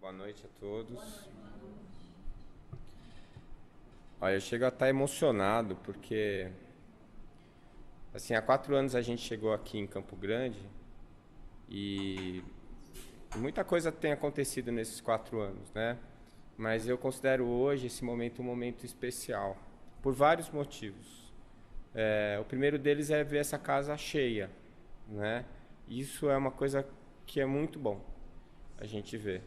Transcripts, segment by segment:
Boa noite a todos. Olha, eu chego a estar emocionado porque, assim, há 4 anos a gente chegou aqui em Campo Grande e muita coisa tem acontecido nesses 4 anos, né? Mas eu considero hoje esse momento um momento especial, por vários motivos. O primeiro deles é ver essa casa cheia, né? Isso é uma coisa que é muito bom a gente ver.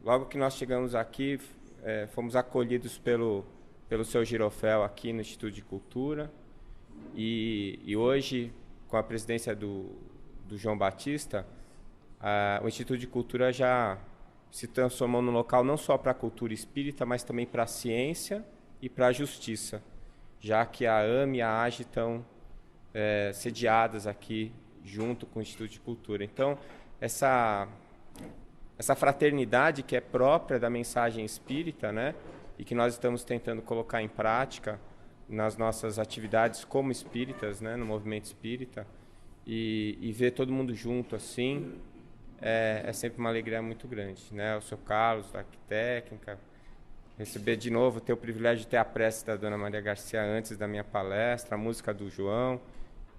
Logo que nós chegamos aqui, fomos acolhidos pelo seu Girofel aqui no Instituto de Cultura e hoje, com a presidência do João Batista, o Instituto de Cultura já se transformou num local não só para a cultura espírita, mas também para a ciência e para a justiça, já que a AME e a AGE estão sediadas aqui junto com o Instituto de Cultura. Então, essa fraternidade que é própria da mensagem espírita, né, e que nós estamos tentando colocar em prática nas nossas atividades como espíritas, né, no movimento espírita, e ver todo mundo junto assim, é sempre uma alegria muito grande, né? O seu Carlos, da Arquitécnica, receber de novo, ter o privilégio de ter a prece da Dona Maria Garcia antes da minha palestra, a música do João.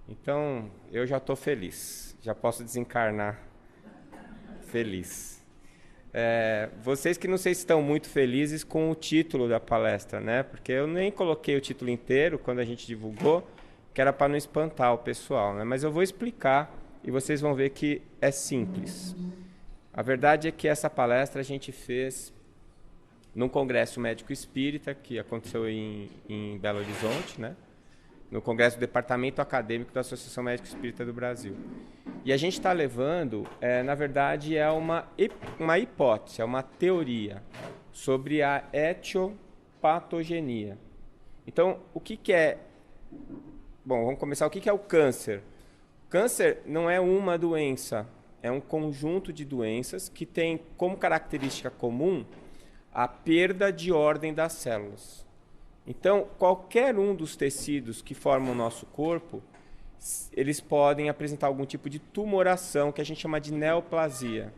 Então, eu já estou feliz, já posso desencarnar feliz. Vocês que não sei se estão muito felizes com o título da palestra, né? Porque eu nem coloquei o título inteiro quando a gente divulgou, que era para não espantar o pessoal, né? Mas eu vou explicar e vocês vão ver que é simples. A verdade é que essa palestra a gente fez num congresso médico espírita que aconteceu em Belo Horizonte, né? No congresso do Departamento Acadêmico da Associação Médica Espírita do Brasil. E a gente está levando, na verdade, é uma hipótese, é uma teoria sobre a etiopatogenia. Então, o que é... Bom, vamos começar. O que é o câncer? Câncer não é uma doença, é um conjunto de doenças que tem como característica comum a perda de ordem das células. Então, qualquer um dos tecidos que formam o nosso corpo, eles podem apresentar algum tipo de tumoração, que a gente chama de neoplasia.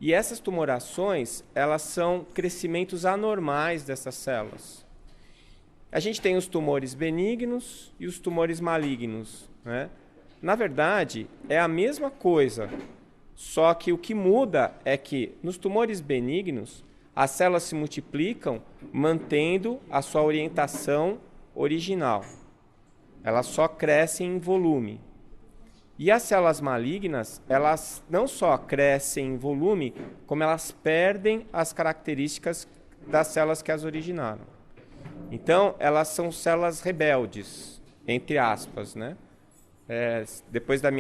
E essas tumorações, elas são crescimentos anormais dessas células. A gente tem os tumores benignos e os tumores malignos, né? Na verdade, é a mesma coisa, só que o que muda é que nos tumores benignos, as células se multiplicam mantendo a sua orientação original. Elas só crescem em volume. E as células malignas, elas não só crescem em volume, como elas perdem as características das células que as originaram. Então, elas são células rebeldes, entre aspas, né? Depois da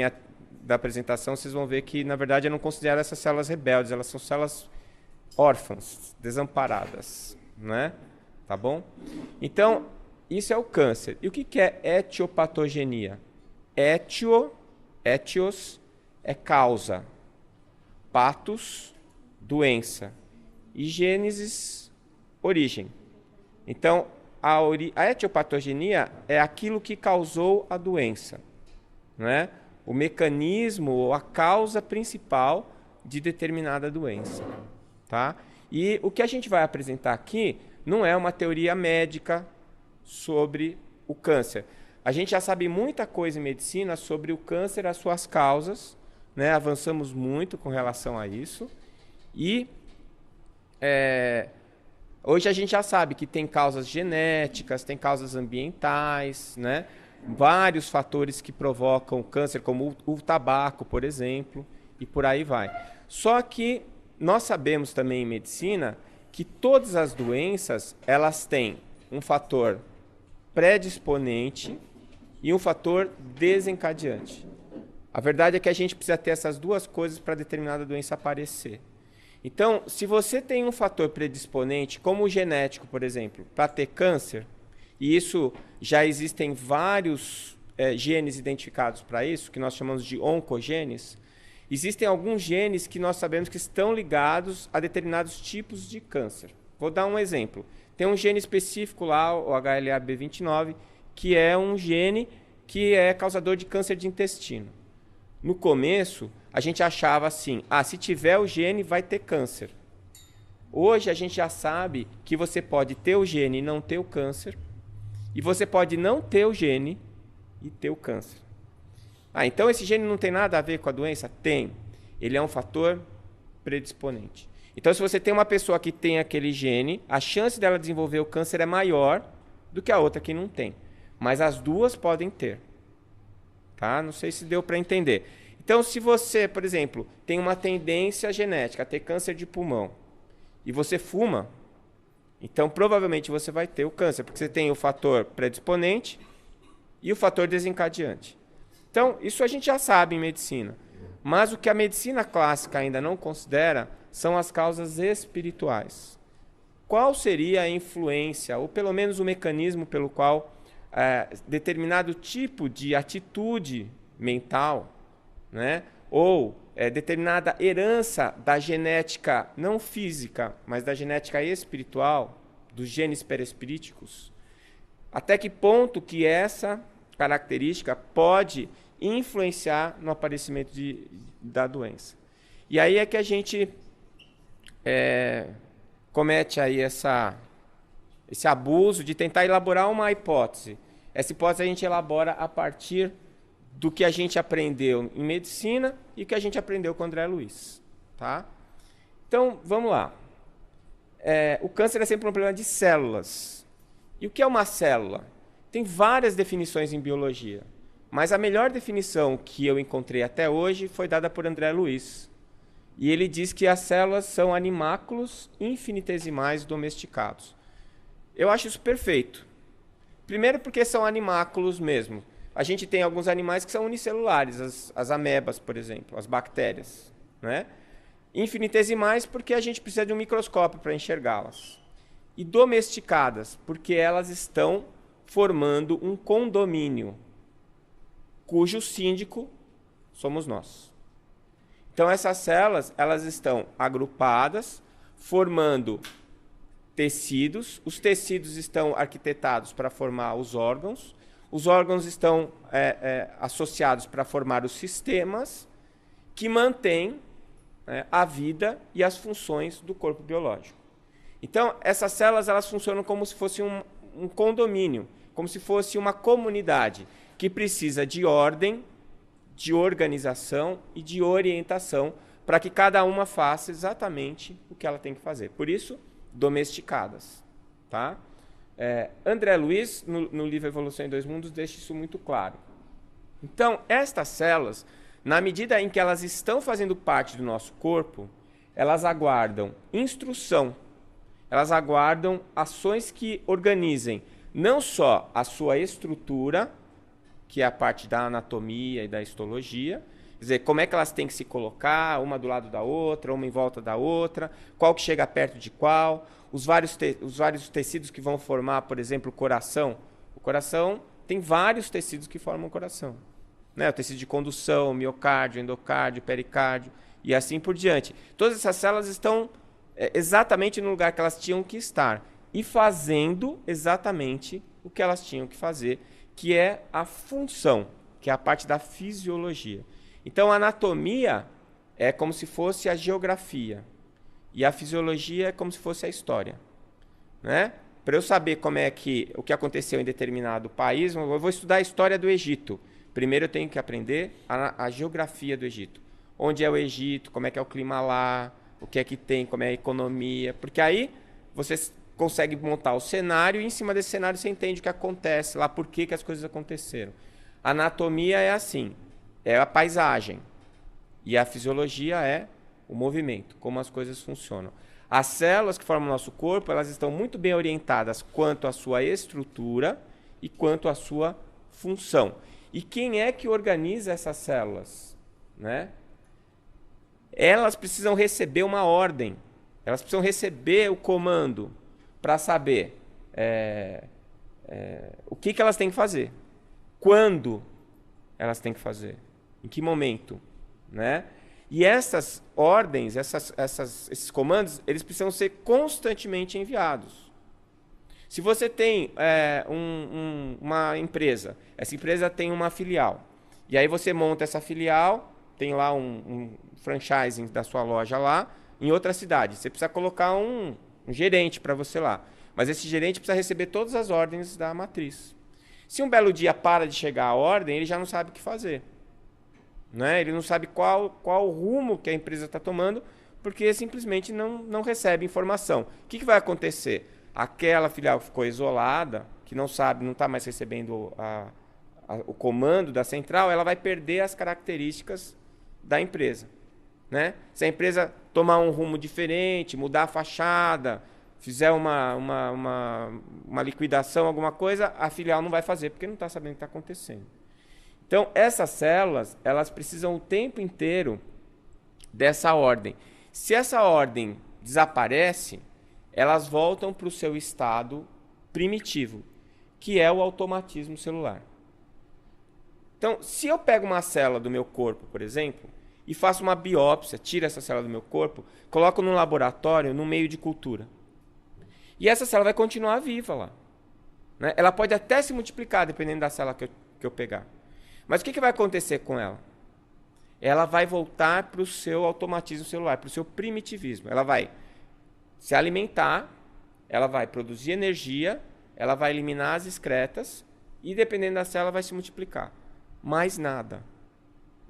apresentação, vocês vão ver que, na verdade, eu não considero essas células rebeldes, elas são células órfãs, desamparadas, né? Tá bom? Então, isso é o câncer. E o que é etiopatogenia? Etios é causa, patos, doença, e gênesis, origem. Então, a etiopatogenia é aquilo que causou a doença, né? O mecanismo ou a causa principal de determinada doença, tá? E o que a gente vai apresentar aqui não é uma teoria médica sobre o câncer. A gente já sabe muita coisa em medicina sobre o câncer, as suas causas, né? Avançamos muito com relação a isso. E hoje a gente já sabe que tem causas genéticas, tem causas ambientais, né? Vários fatores que provocam câncer, como o tabaco, por exemplo, e por aí vai. Só que nós sabemos também em medicina que todas as doenças, elas têm um fator predisponente e um fator desencadeante. A verdade é que a gente precisa ter essas duas coisas para determinada doença aparecer. Então, se você tem um fator predisponente, como o genético, por exemplo, para ter câncer, e isso já existem vários genes identificados para isso, que nós chamamos de oncogenes, existem alguns genes que nós sabemos que estão ligados a determinados tipos de câncer. Vou dar um exemplo. Tem um gene específico lá, o HLA-B29, que é um gene que é causador de câncer de intestino. No começo, a gente achava assim, se tiver o gene, vai ter câncer. Hoje a gente já sabe que você pode ter o gene e não ter o câncer, e você pode não ter o gene e ter o câncer. Então esse gene não tem nada a ver com a doença? Tem. Ele é um fator predisponente. Então, se você tem uma pessoa que tem aquele gene, a chance dela desenvolver o câncer é maior do que a outra que não tem. Mas as duas podem ter. Tá? Não sei se deu para entender. Então, se você, por exemplo, tem uma tendência genética a ter câncer de pulmão e você fuma, então provavelmente você vai ter o câncer, porque você tem o fator predisponente e o fator desencadeante. Então, isso a gente já sabe em medicina. Mas o que a medicina clássica ainda não considera são as causas espirituais. Qual seria a influência, ou pelo menos o mecanismo pelo qual determinado tipo de atitude mental, né, ou determinada herança da genética não física, mas da genética espiritual, dos genes perispiríticos, até que ponto que essa característica pode influenciar no aparecimento da doença. E aí é que a gente comete aí esse abuso de tentar elaborar uma hipótese. Essa hipótese a gente elabora a partir do que a gente aprendeu em medicina e que a gente aprendeu com André Luiz. Tá? Então, vamos lá. O câncer é sempre um problema de células. E o que é uma célula? Tem várias definições em biologia, mas a melhor definição que eu encontrei até hoje foi dada por André Luiz. E ele diz que as células são animáculos infinitesimais domesticados. Eu acho isso perfeito. Primeiro porque são animáculos mesmo. A gente tem alguns animais que são unicelulares, as amebas, por exemplo, as bactérias, né? Infinitesimais porque a gente precisa de um microscópio para enxergá-las. E domesticadas porque elas estão formando um condomínio, cujo síndico somos nós. Então essas células, elas estão agrupadas, formando tecidos. Os tecidos estão arquitetados para formar os órgãos estão associados para formar os sistemas que mantêm a vida e as funções do corpo biológico. Então essas células, elas funcionam como se fosse um condomínio, como se fosse uma comunidade que precisa de ordem, de organização e de orientação para que cada uma faça exatamente o que ela tem que fazer. Por isso, domesticadas. Tá? André Luiz, no livro Evolução em Dois Mundos, deixa isso muito claro. Então, estas células, na medida em que elas estão fazendo parte do nosso corpo, elas aguardam instrução, elas aguardam ações que organizem não só a sua estrutura, que é a parte da anatomia e da histologia, quer dizer, como é que elas têm que se colocar, uma do lado da outra, uma em volta da outra, qual que chega perto de qual, os vários tecidos que vão formar, por exemplo, o coração. O coração tem vários tecidos que formam o coração, né? O tecido de condução, miocárdio, endocárdio, pericárdio e assim por diante. Todas essas células estão exatamente no lugar que elas tinham que estar e fazendo exatamente o que elas tinham que fazer, que é a função, que é a parte da fisiologia. Então, a anatomia é como se fosse a geografia e a fisiologia é como se fosse a história, né? Para eu saber o que aconteceu em determinado país, eu vou estudar a história do Egito. Primeiro eu tenho que aprender a geografia do Egito. Onde é o Egito, como é que é o clima lá, o que é que tem, como é a economia. Porque aí você consegue montar o cenário e em cima desse cenário você entende o que acontece lá, por que as coisas aconteceram. A anatomia é assim, é a paisagem. E a fisiologia é o movimento, como as coisas funcionam. As células que formam o nosso corpo, elas estão muito bem orientadas quanto à sua estrutura e quanto à sua função. E quem é que organiza essas células, né? Elas precisam receber uma ordem, elas precisam receber o comando para saber o que elas têm que fazer, quando elas têm que fazer, em que momento, né? E essas ordens, esses comandos, eles precisam ser constantemente enviados. Se você tem uma empresa, essa empresa tem uma filial, e aí você monta essa filial tem lá um franchising da sua loja lá em outra cidade. Você precisa colocar um gerente para você lá. Mas esse gerente precisa receber todas as ordens da matriz. Se um belo dia para de chegar a ordem, ele já não sabe o que fazer. Né? Ele não sabe qual o rumo que a empresa está tomando, porque simplesmente não recebe informação. O que vai acontecer? Aquela filial que ficou isolada, que não sabe, não está mais recebendo o comando da central, ela vai perder as características da empresa. Né? Se a empresa tomar um rumo diferente, mudar a fachada, fizer uma liquidação, alguma coisa, a filial não vai fazer, porque não está sabendo o que está acontecendo. Então, essas células, elas precisam o tempo inteiro dessa ordem. Se essa ordem desaparece, elas voltam para o seu estado primitivo, que é o automatismo celular. Então, se eu pego uma célula do meu corpo, por exemplo, e faço uma biópsia, tiro essa célula do meu corpo, coloco num laboratório, no meio de cultura. E essa célula vai continuar viva lá. Né? Ela pode até se multiplicar, dependendo da célula que eu pegar. Mas o que vai acontecer com ela? Ela vai voltar para o seu automatismo celular, para o seu primitivismo. Ela vai se alimentar, ela vai produzir energia, ela vai eliminar as excretas e, dependendo da célula, vai se multiplicar. Mais nada.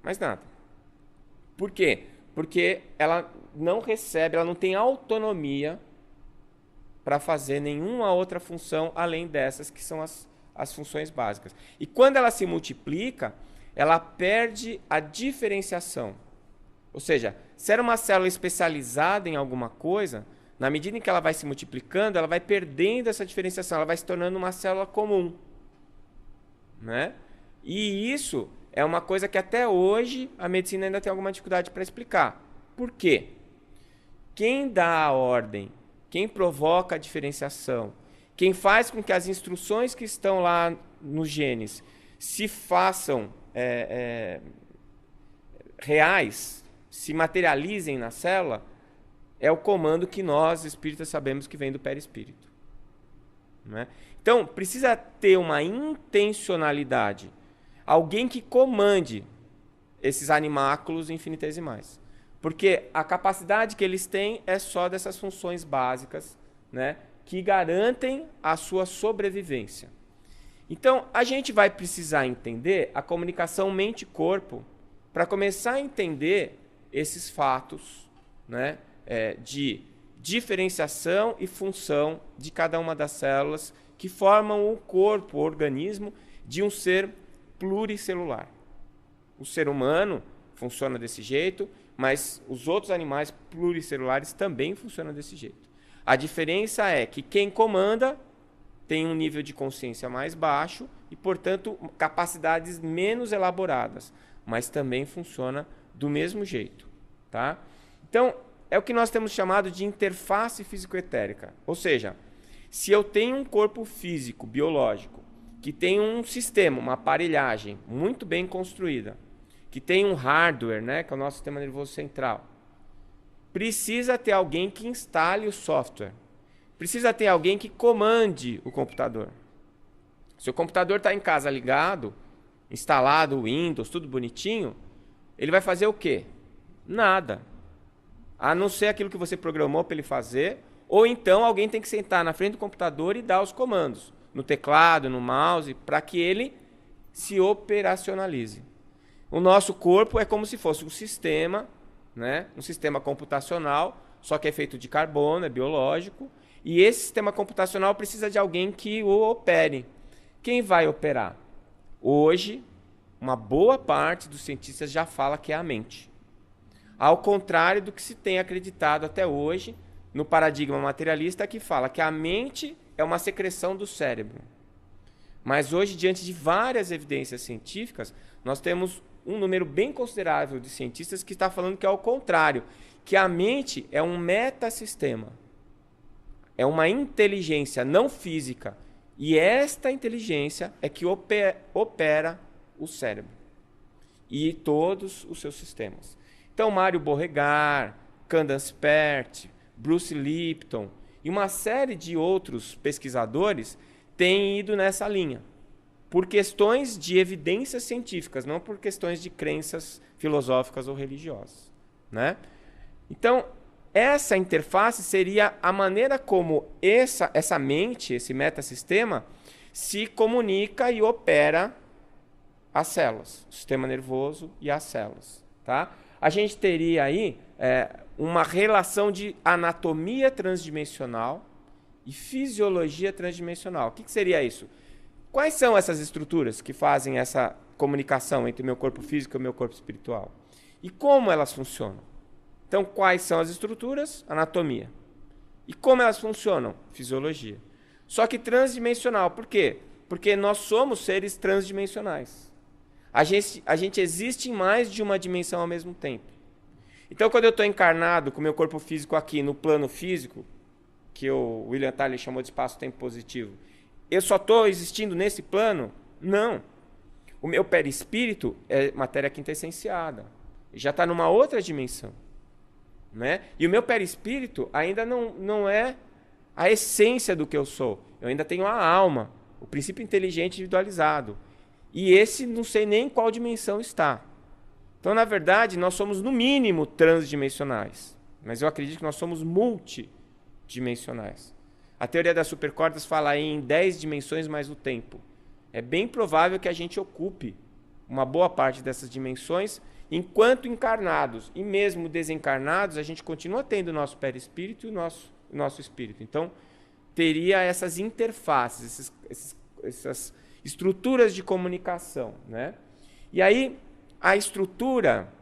Mais nada. Por quê? Porque ela não recebe, ela não tem autonomia para fazer nenhuma outra função além dessas que são as funções básicas. E quando ela se multiplica, ela perde a diferenciação. Ou seja, se era uma célula especializada em alguma coisa, na medida em que ela vai se multiplicando, ela vai perdendo essa diferenciação, ela vai se tornando uma célula comum. Né? E isso é uma coisa que até hoje a medicina ainda tem alguma dificuldade para explicar. Por quê? Quem dá a ordem, quem provoca a diferenciação, quem faz com que as instruções que estão lá nos genes se façam reais, se materializem na célula, é o comando que nós, espíritas, sabemos que vem do perispírito. Né? Então, precisa ter uma intencionalidade, alguém que comande esses animáculos infinitesimais. Porque a capacidade que eles têm é só dessas funções básicas, né, que garantem a sua sobrevivência. Então, a gente vai precisar entender a comunicação mente-corpo para começar a entender esses fatos, né, de diferenciação e função de cada uma das células que formam o corpo, o organismo de um ser pluricelular. O ser humano funciona desse jeito, mas os outros animais pluricelulares também funcionam desse jeito. A diferença é que quem comanda tem um nível de consciência mais baixo e, portanto, capacidades menos elaboradas, mas também funciona do mesmo jeito. Tá? Então, é o que nós temos chamado de interface físico-etérica. Ou seja, se eu tenho um corpo físico, biológico, que tem um sistema, uma aparelhagem muito bem construída, que tem um hardware, né, que é o nosso sistema nervoso central, precisa ter alguém que instale o software. Precisa ter alguém que comande o computador. Se o computador está em casa ligado, instalado o Windows, tudo bonitinho, ele vai fazer o quê? Nada. A não ser aquilo que você programou para ele fazer, ou então alguém tem que sentar na frente do computador e dar os comandos, no teclado, no mouse, para que ele se operacionalize. O nosso corpo é como se fosse um sistema, né? Um sistema computacional, só que é feito de carbono, é biológico, e esse sistema computacional precisa de alguém que o opere. Quem vai operar? Hoje, uma boa parte dos cientistas já fala que é a mente. Ao contrário do que se tem acreditado até hoje no paradigma materialista, que fala que a mente é uma secreção do cérebro. Mas hoje, diante de várias evidências científicas, nós temos um número bem considerável de cientistas que está falando que é o contrário, que a mente é um metasistema. É uma inteligência não física. E esta inteligência é que opera o cérebro e todos os seus sistemas. Então, Mário Beauregard, Candace Pert, Bruce Lipton e uma série de outros pesquisadores têm ido nessa linha. por questões de evidências científicas, não por questões de crenças filosóficas ou religiosas, né? Então, essa interface seria a maneira como essa mente, esse metasistema, se comunica e opera as células, o sistema nervoso e as células, tá? A gente teria aí uma relação de anatomia transdimensional e fisiologia transdimensional. O que seria isso? Quais são essas estruturas que fazem essa comunicação entre o meu corpo físico e o meu corpo espiritual? E como elas funcionam? Então, quais são as estruturas? Anatomia. E como elas funcionam? Fisiologia. Só que transdimensional. Por quê? Porque nós somos seres transdimensionais. A gente existe em mais de uma dimensão ao mesmo tempo. Então, quando eu estou encarnado com o meu corpo físico aqui no plano físico, que o William Tylor chamou de espaço-tempo positivo, eu só estou existindo nesse plano? Não. O meu perispírito é matéria quintessenciada. Já está numa outra dimensão, né? E o meu perispírito ainda não é a essência do que eu sou. Eu ainda tenho a alma, o princípio inteligente individualizado. E esse não sei nem em qual dimensão está. Então, na verdade, nós somos, no mínimo, transdimensionais. Mas eu acredito que nós somos multidimensionais. A teoria das supercordas fala em 10 dimensões mais o tempo. É bem provável que a gente ocupe uma boa parte dessas dimensões enquanto encarnados. E mesmo desencarnados, a gente continua tendo o nosso perispírito e o nosso espírito. Então, teria essas interfaces, essas estruturas de comunicação, né? E aí, a estrutura,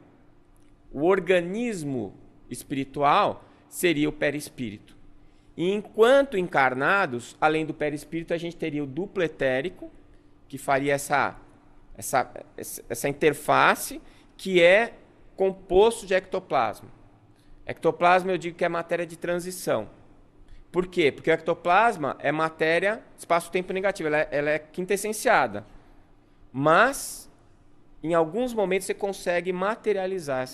o organismo espiritual seria o perispírito. E enquanto encarnados, além do perispírito, a gente teria o duplo etérico, que faria essa interface, que é composto de ectoplasma. Ectoplasma eu digo que é matéria de transição. Por quê? Porque o ectoplasma é matéria espaço-tempo negativo, ela é quintessenciada. Mas, em alguns momentos, você consegue materializar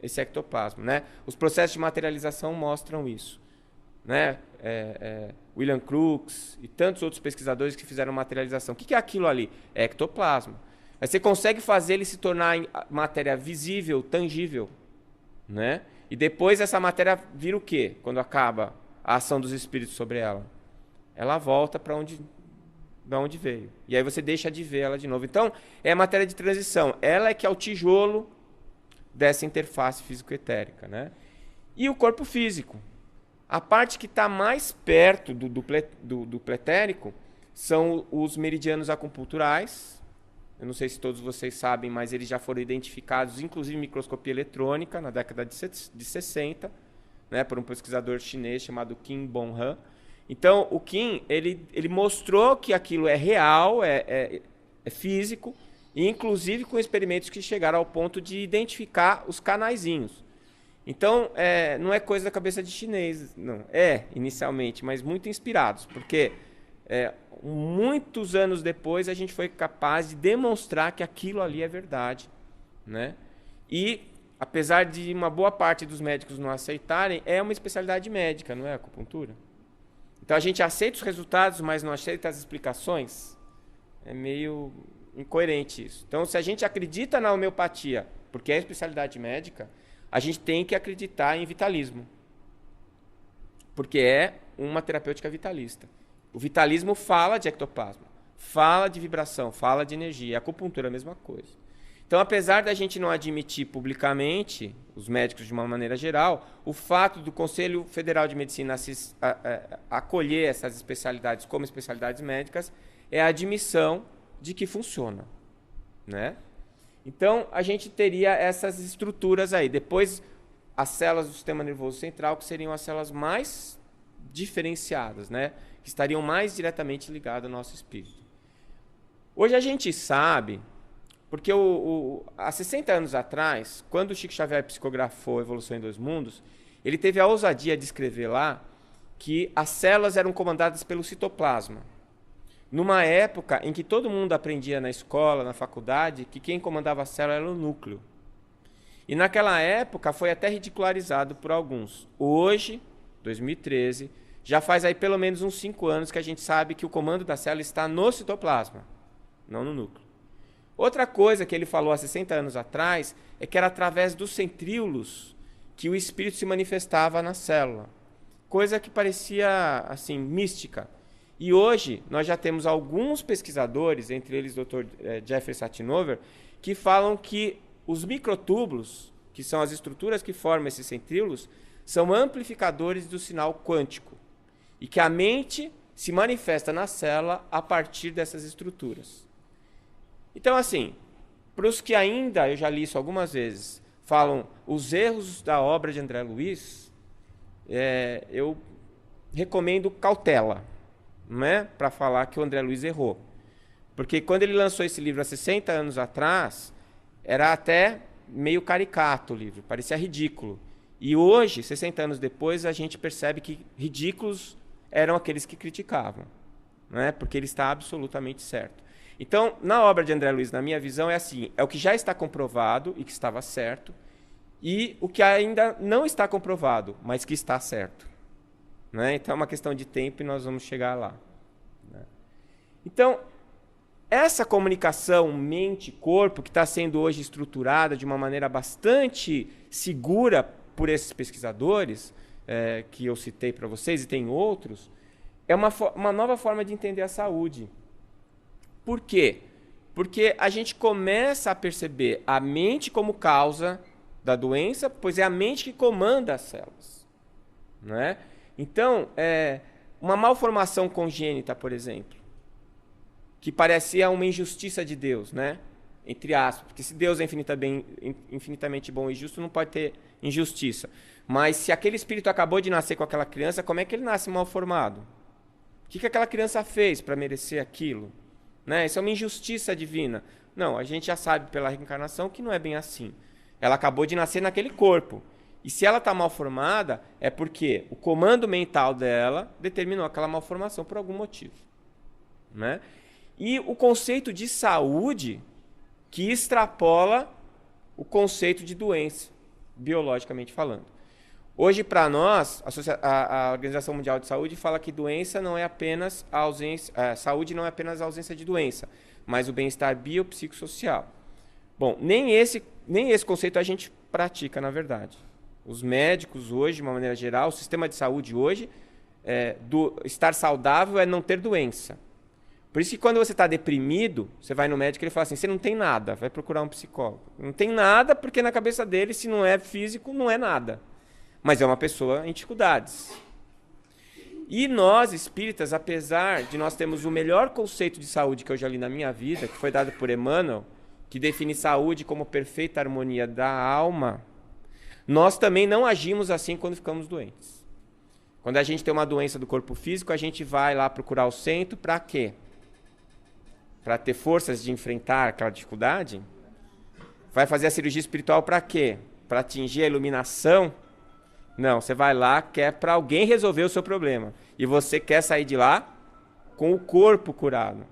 esse ectoplasma, né? Os processos de materialização mostram isso, né? William Crookes e tantos outros pesquisadores que fizeram materialização. O que é aquilo ali? É ectoplasma. Mas você consegue fazer ele se tornar matéria visível, tangível, né? E depois essa matéria vira o quê? Quando acaba a ação dos espíritos sobre ela? Ela volta para onde veio. E aí você deixa de ver ela de novo. Então, é a matéria de transição. Ela é que é o tijolo dessa interface físico-etérica, né? E o corpo físico. A parte que está mais perto do pretérico são os meridianos acupunturais. Eu não sei se todos vocês sabem, mas eles já foram identificados, inclusive em microscopia eletrônica, na década de 60, né, por um pesquisador chinês chamado Qin Bonghan. Então, o Qin, ele mostrou que aquilo é real, é físico, e inclusive com experimentos que chegaram ao ponto de identificar os canaizinhos. Então, não é coisa da cabeça de chinês, não. Inicialmente, mas muito inspirados, porque muitos anos depois a gente foi capaz de demonstrar que aquilo ali é verdade, né? E, apesar de uma boa parte dos médicos não aceitarem, é uma especialidade médica, não é a acupuntura? Então a gente aceita os resultados, mas não aceita as explicações. É meio incoerente isso. Então, se a gente acredita na homeopatia, porque é especialidade médica, a gente tem que acreditar em vitalismo, porque é uma terapêutica vitalista. O vitalismo fala de ectoplasma, fala de vibração, fala de energia. A acupuntura é a mesma coisa. Então, apesar da gente não admitir publicamente, os médicos de uma maneira geral, o fato do Conselho Federal de Medicina acolher essas especialidades como especialidades médicas é a admissão de que funciona, né? Então, a gente teria essas estruturas aí. Depois, as células do sistema nervoso central, que seriam as células mais diferenciadas, né? Que estariam mais diretamente ligadas ao nosso espírito. Hoje a gente sabe, porque há 60 anos atrás, quando o Chico Xavier psicografou Evolução em Dois Mundos, ele teve a ousadia de escrever lá que as células eram comandadas pelo citoplasma. Numa época em que todo mundo aprendia na escola, na faculdade, que quem comandava a célula era o núcleo. E naquela época foi até ridicularizado por alguns. Hoje, 2013, Já faz aí pelo menos uns 5 anos que a gente sabe que o comando da célula está no citoplasma, não no núcleo. Outra coisa que ele falou há 60 anos atrás é que era através dos centríolos que o espírito se manifestava na célula. Coisa que parecia assim mística. E hoje nós já temos alguns pesquisadores, entre eles o Dr. Jeffrey Satinover, que falam que os microtúbulos, que são as estruturas que formam esses centríolos, são amplificadores do sinal quântico. E que a mente se manifesta na célula a partir dessas estruturas. Então, assim, para os que ainda, eu já li isso algumas vezes, falam os erros da obra de André Luiz, eu recomendo cautela, não é? Para falar que o André Luiz errou. Porque quando ele lançou esse livro há 60 anos atrás, era até meio caricato o livro, parecia ridículo. E hoje, 60 anos depois, a gente percebe que ridículos eram aqueles que criticavam, não é? Porque ele está absolutamente certo. Então, na obra de André Luiz, na minha visão, é assim, é o que já está comprovado e que estava certo, e o que ainda não está comprovado, mas que está certo. Né? Então, é uma questão de tempo e nós vamos chegar lá. Né? Então, essa comunicação mente-corpo, que está sendo hoje estruturada de uma maneira bastante segura por esses pesquisadores, que eu citei para vocês, e tem outros, é uma nova forma de entender a saúde. Por quê? Porque a gente começa a perceber a mente como causa da doença, pois é a mente que comanda as células. Né? Então, uma malformação congênita, por exemplo, que parecia uma injustiça de Deus, né? Entre aspas, porque se Deus é infinitamente bom e justo, não pode ter injustiça. Mas se aquele espírito acabou de nascer com aquela criança, como é que ele nasce mal formado? O que aquela criança fez para merecer aquilo? Né? Isso é uma injustiça divina. Não, a gente já sabe pela reencarnação que não é bem assim. Ela acabou de nascer naquele corpo. E se ela está mal formada, é porque o comando mental dela determinou aquela malformação por algum motivo. Né? E o conceito de saúde que extrapola o conceito de doença, biologicamente falando. Hoje, para nós, a Organização Mundial de Saúde fala que doença não é apenas a ausência, saúde não é apenas a ausência de doença, mas o bem-estar biopsicossocial. Bom, nem esse conceito a gente pratica, na verdade. Os médicos hoje, de uma maneira geral, o sistema de saúde hoje, estar saudável é não ter doença. Por isso que quando você está deprimido, você vai no médico e ele fala assim, você não tem nada, vai procurar um psicólogo. Não tem nada porque na cabeça dele, se não é físico, não é nada. Mas é uma pessoa em dificuldades. E nós, espíritas, apesar de nós termos o melhor conceito de saúde que eu já li na minha vida, que foi dado por Emmanuel, que define saúde como perfeita harmonia da alma, nós também não agimos assim quando ficamos doentes. Quando a gente tem uma doença do corpo físico, a gente vai lá procurar o centro para quê? Para ter forças de enfrentar aquela dificuldade? Vai fazer a cirurgia espiritual para quê? Para atingir a iluminação? Não, você vai lá, quer para alguém resolver o seu problema. E você quer sair de lá com o corpo curado.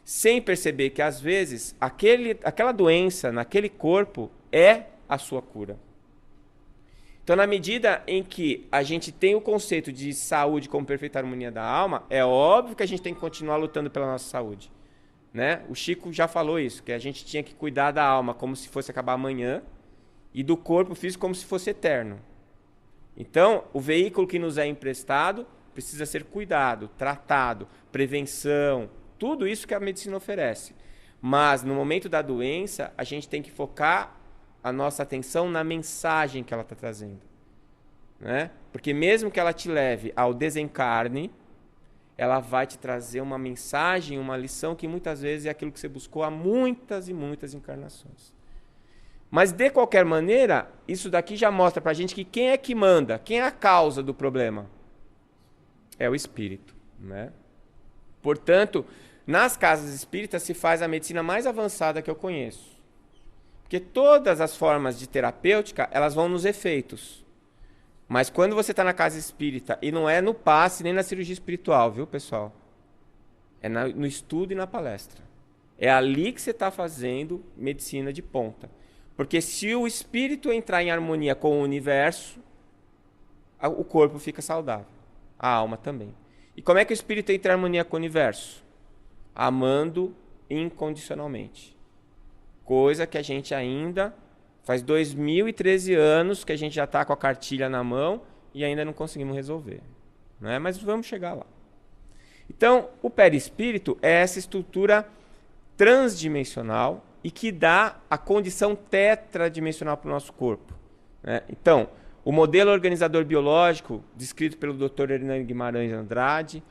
Sem perceber que, às vezes, aquela doença naquele corpo é a sua cura. Então, na medida em que a gente tem o conceito de saúde como perfeita harmonia da alma, é óbvio que a gente tem que continuar lutando pela nossa saúde. Né? O Chico já falou isso, que a gente tinha que cuidar da alma como se fosse acabar amanhã e do corpo físico como se fosse eterno. Então, o veículo que nos é emprestado precisa ser cuidado, tratado, prevenção, tudo isso que a medicina oferece. Mas, no momento da doença, a gente tem que focar a nossa atenção na mensagem que ela está trazendo. Né? Porque mesmo que ela te leve ao desencarne, ela vai te trazer uma mensagem, uma lição que muitas vezes é aquilo que você buscou há muitas e muitas encarnações. Mas, de qualquer maneira, isso daqui já mostra para a gente que quem é que manda, quem é a causa do problema? É o espírito. Né? Portanto, nas casas espíritas se faz a medicina mais avançada que eu conheço. Porque todas as formas de terapêutica, elas vão nos efeitos. Mas quando você está na casa espírita, e não é no passe nem na cirurgia espiritual, viu, pessoal? É no estudo e na palestra. É ali que você está fazendo medicina de ponta. Porque se o espírito entrar em harmonia com o universo, o corpo fica saudável. a alma também. E como é que o espírito entra em harmonia com o universo? Amando incondicionalmente. Coisa que a gente ainda faz 2013 anos que a gente já está com a cartilha na mão e ainda não conseguimos resolver. Né? Mas vamos chegar lá. Então, o perispírito é essa estrutura transdimensional e que dá a condição tetradimensional para o nosso corpo. Né? Então, o modelo organizador biológico, descrito pelo Dr. Hernani Guimarães Andrade,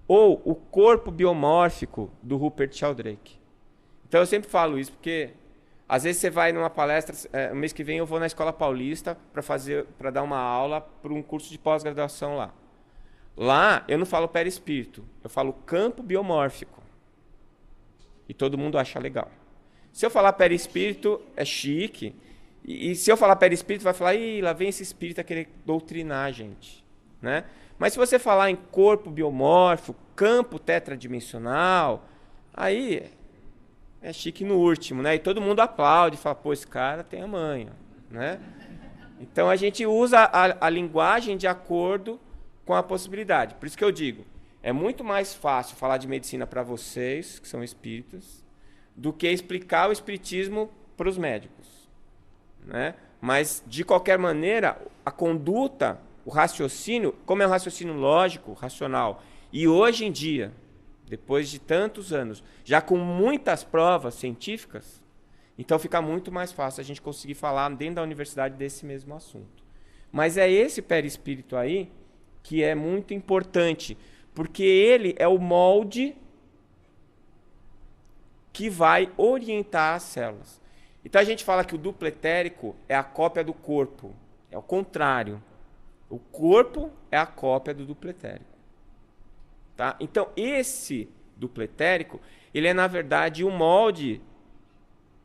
ou o corpo biomórfico do Rupert Sheldrake. Então, eu sempre falo isso porque, às vezes, você vai numa palestra, no mês que vem eu vou na Escola Paulista para dar uma aula para um curso de pós-graduação lá. Lá, eu não falo perispírito, eu falo campo biomórfico. E todo mundo acha legal. Se eu falar perispírito, é chique. E se eu falar perispírito, vai falar, ih, lá vem esse espírito a querer doutrinar a gente. Né? Mas se você falar em corpo biomórfico, campo tetradimensional, aí é chique no último, né? E todo mundo aplaude, fala, pô, esse cara tem a manha. Né? Então a gente usa a linguagem de acordo com a possibilidade. Por isso que eu digo, é muito mais fácil falar de medicina para vocês, que são espíritas, do que explicar o espiritismo para os médicos. Né? Mas, de qualquer maneira, a conduta, o raciocínio, como é um raciocínio lógico, racional, e hoje em dia, depois de tantos anos, já com muitas provas científicas, então fica muito mais fácil a gente conseguir falar dentro da universidade desse mesmo assunto. Mas é esse perispírito aí que é muito importante, porque ele é o molde que vai orientar as células. Então a gente fala que o duplo etérico é a cópia do corpo. É o contrário. O corpo é a cópia do duplo etérico. Tá? Então esse duplo etérico, ele é na verdade um molde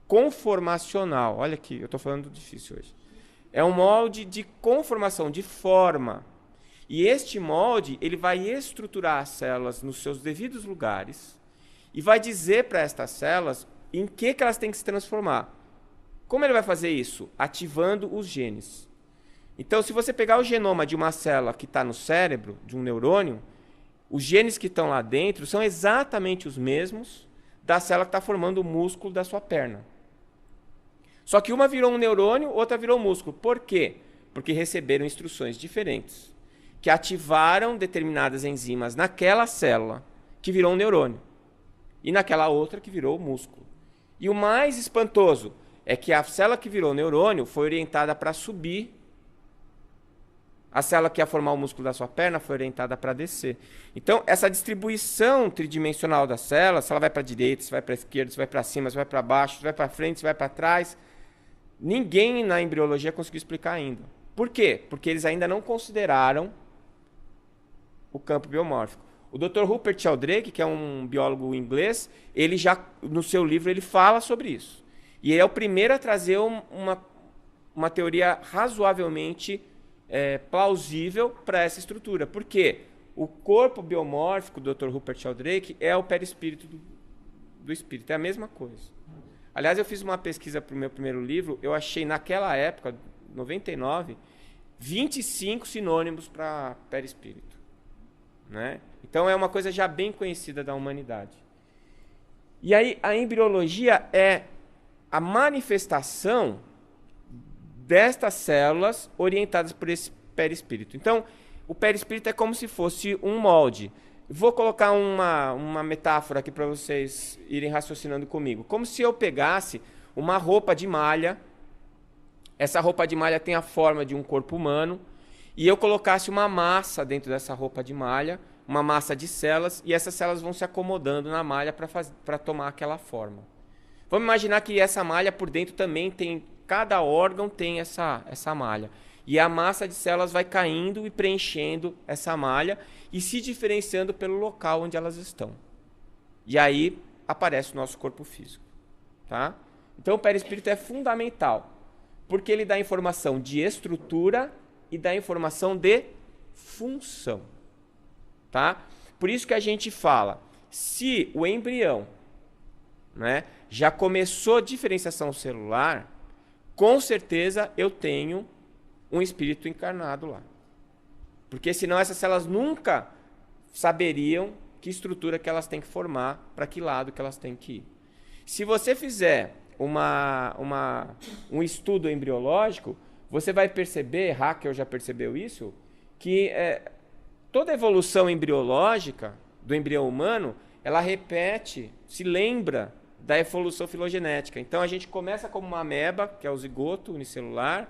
conformacional. Olha aqui, eu estou falando difícil hoje. É um molde de conformação, de forma. E este molde, ele vai estruturar as células nos seus devidos lugares e vai dizer para estas células em que elas têm que se transformar. Como ele vai fazer isso? Ativando os genes. Então, se você pegar o genoma de uma célula que está no cérebro, de um neurônio, os genes que estão lá dentro são exatamente os mesmos da célula que está formando o músculo da sua perna. Só que uma virou um neurônio, outra virou um músculo. Por quê? Porque receberam instruções diferentes, que ativaram determinadas enzimas naquela célula, que virou um neurônio, e naquela outra que virou o músculo. E o mais espantoso é que a célula que virou neurônio foi orientada para subir, a célula que ia formar o músculo da sua perna foi orientada para descer. Então, essa distribuição tridimensional da célula, se ela vai para a direita, se vai para a esquerda, se vai para cima, se vai para baixo, se vai para frente, se vai para trás, ninguém na embriologia conseguiu explicar ainda. Por quê? Porque eles ainda não consideraram o campo biomórfico. O Dr. Rupert Sheldrake, que é um biólogo inglês, ele já, no seu livro, ele fala sobre isso. E ele é o primeiro a trazer uma teoria razoavelmente plausível para essa estrutura. Por quê? O corpo biomórfico do Dr. Rupert Sheldrake é o perispírito do espírito. É a mesma coisa. Aliás, eu fiz uma pesquisa para o meu primeiro livro, eu achei naquela época, 99, 25 sinônimos para perispírito. Né? Então é uma coisa já bem conhecida da humanidade. E aí a embriologia é a manifestação destas células orientadas por esse perispírito. Então o perispírito é como se fosse um molde. Vou colocar uma metáfora aqui para vocês irem raciocinando comigo. Como se eu pegasse uma roupa de malha, essa roupa de malha tem a forma de um corpo humano, e eu colocasse uma massa dentro dessa roupa de malha, uma massa de células, e essas células vão se acomodando na malha para tomar aquela forma. Vamos imaginar que essa malha por dentro também tem, cada órgão tem essa malha. E a massa de células vai caindo e preenchendo essa malha e se diferenciando pelo local onde elas estão. E aí aparece o nosso corpo físico. Tá? Então o perispírito é fundamental, porque ele dá informação de estrutura e dá informação de função. Tá? Por isso que a gente fala, se o embrião, né, já começou diferenciação celular, com certeza eu tenho um espírito encarnado lá. Porque senão essas células nunca saberiam que estrutura que elas têm que formar, para que lado que elas têm que ir. Se você fizer um estudo embriológico, você vai perceber, Haeckel já percebeu isso, que toda evolução embriológica do embrião humano, ela repete, se lembra da evolução filogenética. Então a gente começa como uma ameba, que é o zigoto unicelular,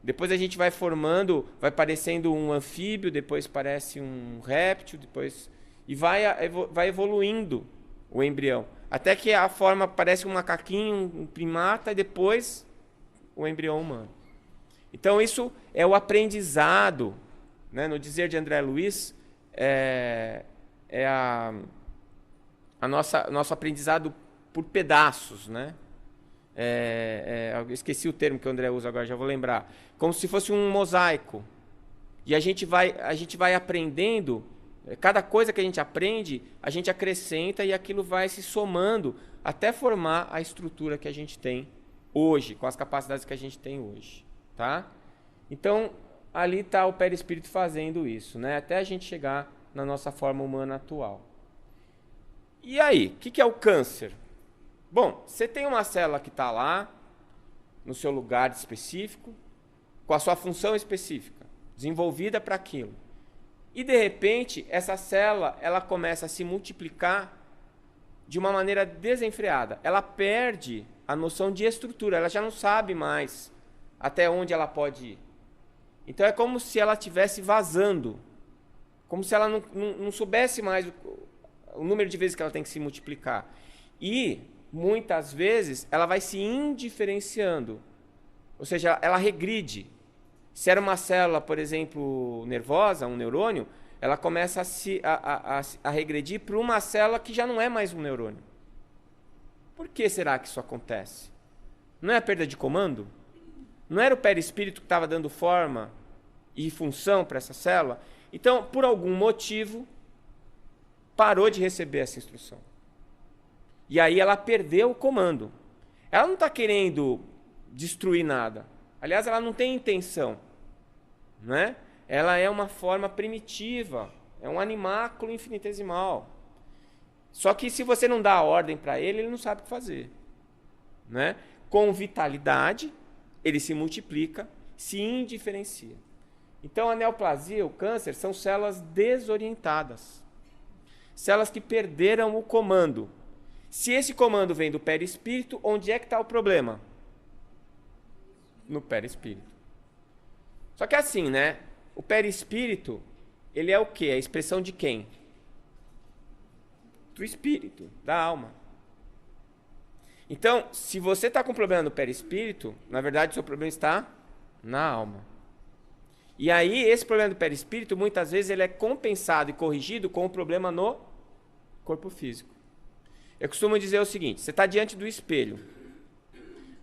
depois a gente vai formando, vai parecendo um anfíbio, depois parece um réptil, depois e vai evoluindo o embrião, até que a forma parece um macaquinho, um primata, e depois o embrião humano. Então isso é o aprendizado, né? No dizer de André Luiz, nosso aprendizado por pedaços, né? Eu esqueci o termo que o André usa agora, já vou lembrar. Como se fosse um mosaico. E a gente vai aprendendo, cada coisa que a gente aprende, a gente acrescenta e aquilo vai se somando até formar a estrutura que a gente tem hoje, com as capacidades que a gente tem hoje. Tá? Então, ali está o perispírito fazendo isso, né? Até a gente chegar na nossa forma humana atual. E aí, o que é o câncer? Bom, você tem uma célula que está lá, no seu lugar específico, com a sua função específica, desenvolvida para aquilo. E, de repente, essa célula ela começa a se multiplicar de uma maneira desenfreada. Ela perde a noção de estrutura, ela já não sabe mais até onde ela pode ir. Então, é como se ela estivesse vazando, como se ela não soubesse mais o número de vezes que ela tem que se multiplicar. E muitas vezes ela vai se indiferenciando, ou seja, ela regride. Se era uma célula, por exemplo, nervosa, um neurônio, ela começa a regredir para uma célula que já não é mais um neurônio. Por que será que isso acontece? Não é a perda de comando? Não era o perispírito que estava dando forma e função para essa célula? Então, por algum motivo, parou de receber essa instrução. E aí ela perdeu o comando. Ela não está querendo destruir nada. Aliás, ela não tem intenção. Né? Ela é uma forma primitiva. É um animáculo infinitesimal. Só que se você não dá a ordem para ele, ele não sabe o que fazer. Né? Com vitalidade, ele se multiplica, se indiferencia. Então a neoplasia, o câncer, são células desorientadas. Células que perderam o comando. Se esse comando vem do perispírito, onde é que está o problema? No perispírito. Só que assim, né? O perispírito, ele é o quê? É a expressão de quem? Do espírito, da alma. Então, se você está com problema no perispírito, na verdade o seu problema está na alma. E aí, esse problema do perispírito, muitas vezes, ele é compensado e corrigido com o problema no corpo físico. Eu costumo dizer o seguinte, você está diante do espelho,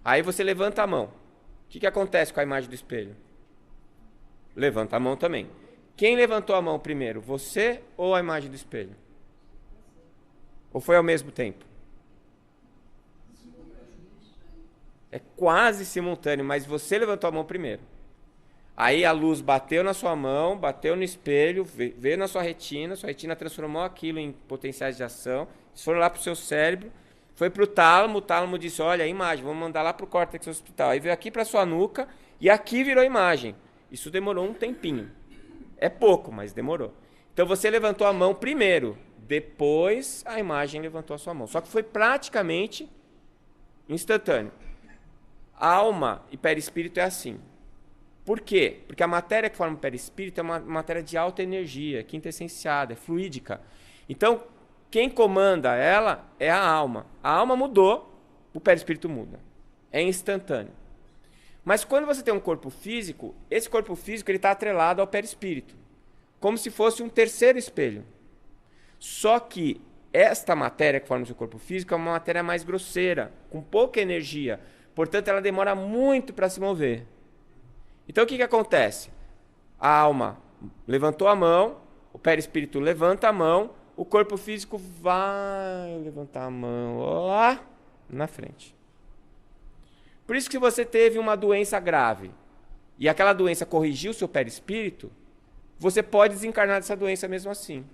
aí você levanta a mão. O que acontece com a imagem do espelho? Levanta a mão também. Quem levantou a mão primeiro, você ou a imagem do espelho? Ou foi ao mesmo tempo? É quase simultâneo, mas você levantou a mão primeiro. Aí a luz bateu na sua mão, bateu no espelho, veio na sua retina transformou aquilo em potenciais de ação, eles foram lá para o seu cérebro, foi para o tálamo disse, olha a imagem, vamos mandar lá para o córtex hospital. Aí veio aqui para a sua nuca e aqui virou imagem. Isso demorou um tempinho. É pouco, mas demorou. Então você levantou a mão primeiro, depois a imagem levantou a sua mão. Só que foi praticamente instantâneo. Alma e perispírito é assim. Por quê? Porque a matéria que forma o perispírito é uma matéria de alta energia, quintessenciada, é fluídica. Então, quem comanda ela é a alma. A alma mudou, o perispírito muda. É instantâneo. Mas quando você tem um corpo físico, esse corpo físico está atrelado ao perispírito. Como se fosse um terceiro espelho. Só que esta matéria que forma o seu corpo físico é uma matéria mais grosseira, com pouca energia. Portanto, ela demora muito para se mover. Então, o que acontece? A alma levantou a mão, o perispírito levanta a mão, o corpo físico vai levantar a mão lá na frente. Por isso que você teve uma doença grave e aquela doença corrigiu o seu perispírito, você pode desencarnar dessa doença mesmo assim.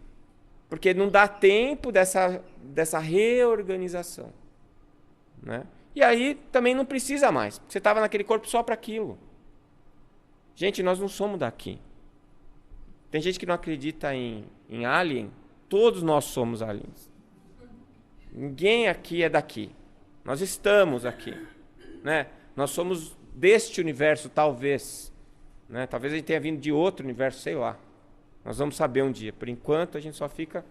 Porque não dá tempo dessa reorganização. Né? E aí também não precisa mais. Porque você estava naquele corpo só para aquilo. Gente, nós não somos daqui. Tem gente que não acredita em alien. Todos nós somos aliens. Ninguém aqui é daqui. Nós estamos aqui. Né? Nós somos deste universo, talvez. Né? Talvez a gente tenha vindo de outro universo, sei lá. Nós vamos saber um dia. Por enquanto, a gente só fica,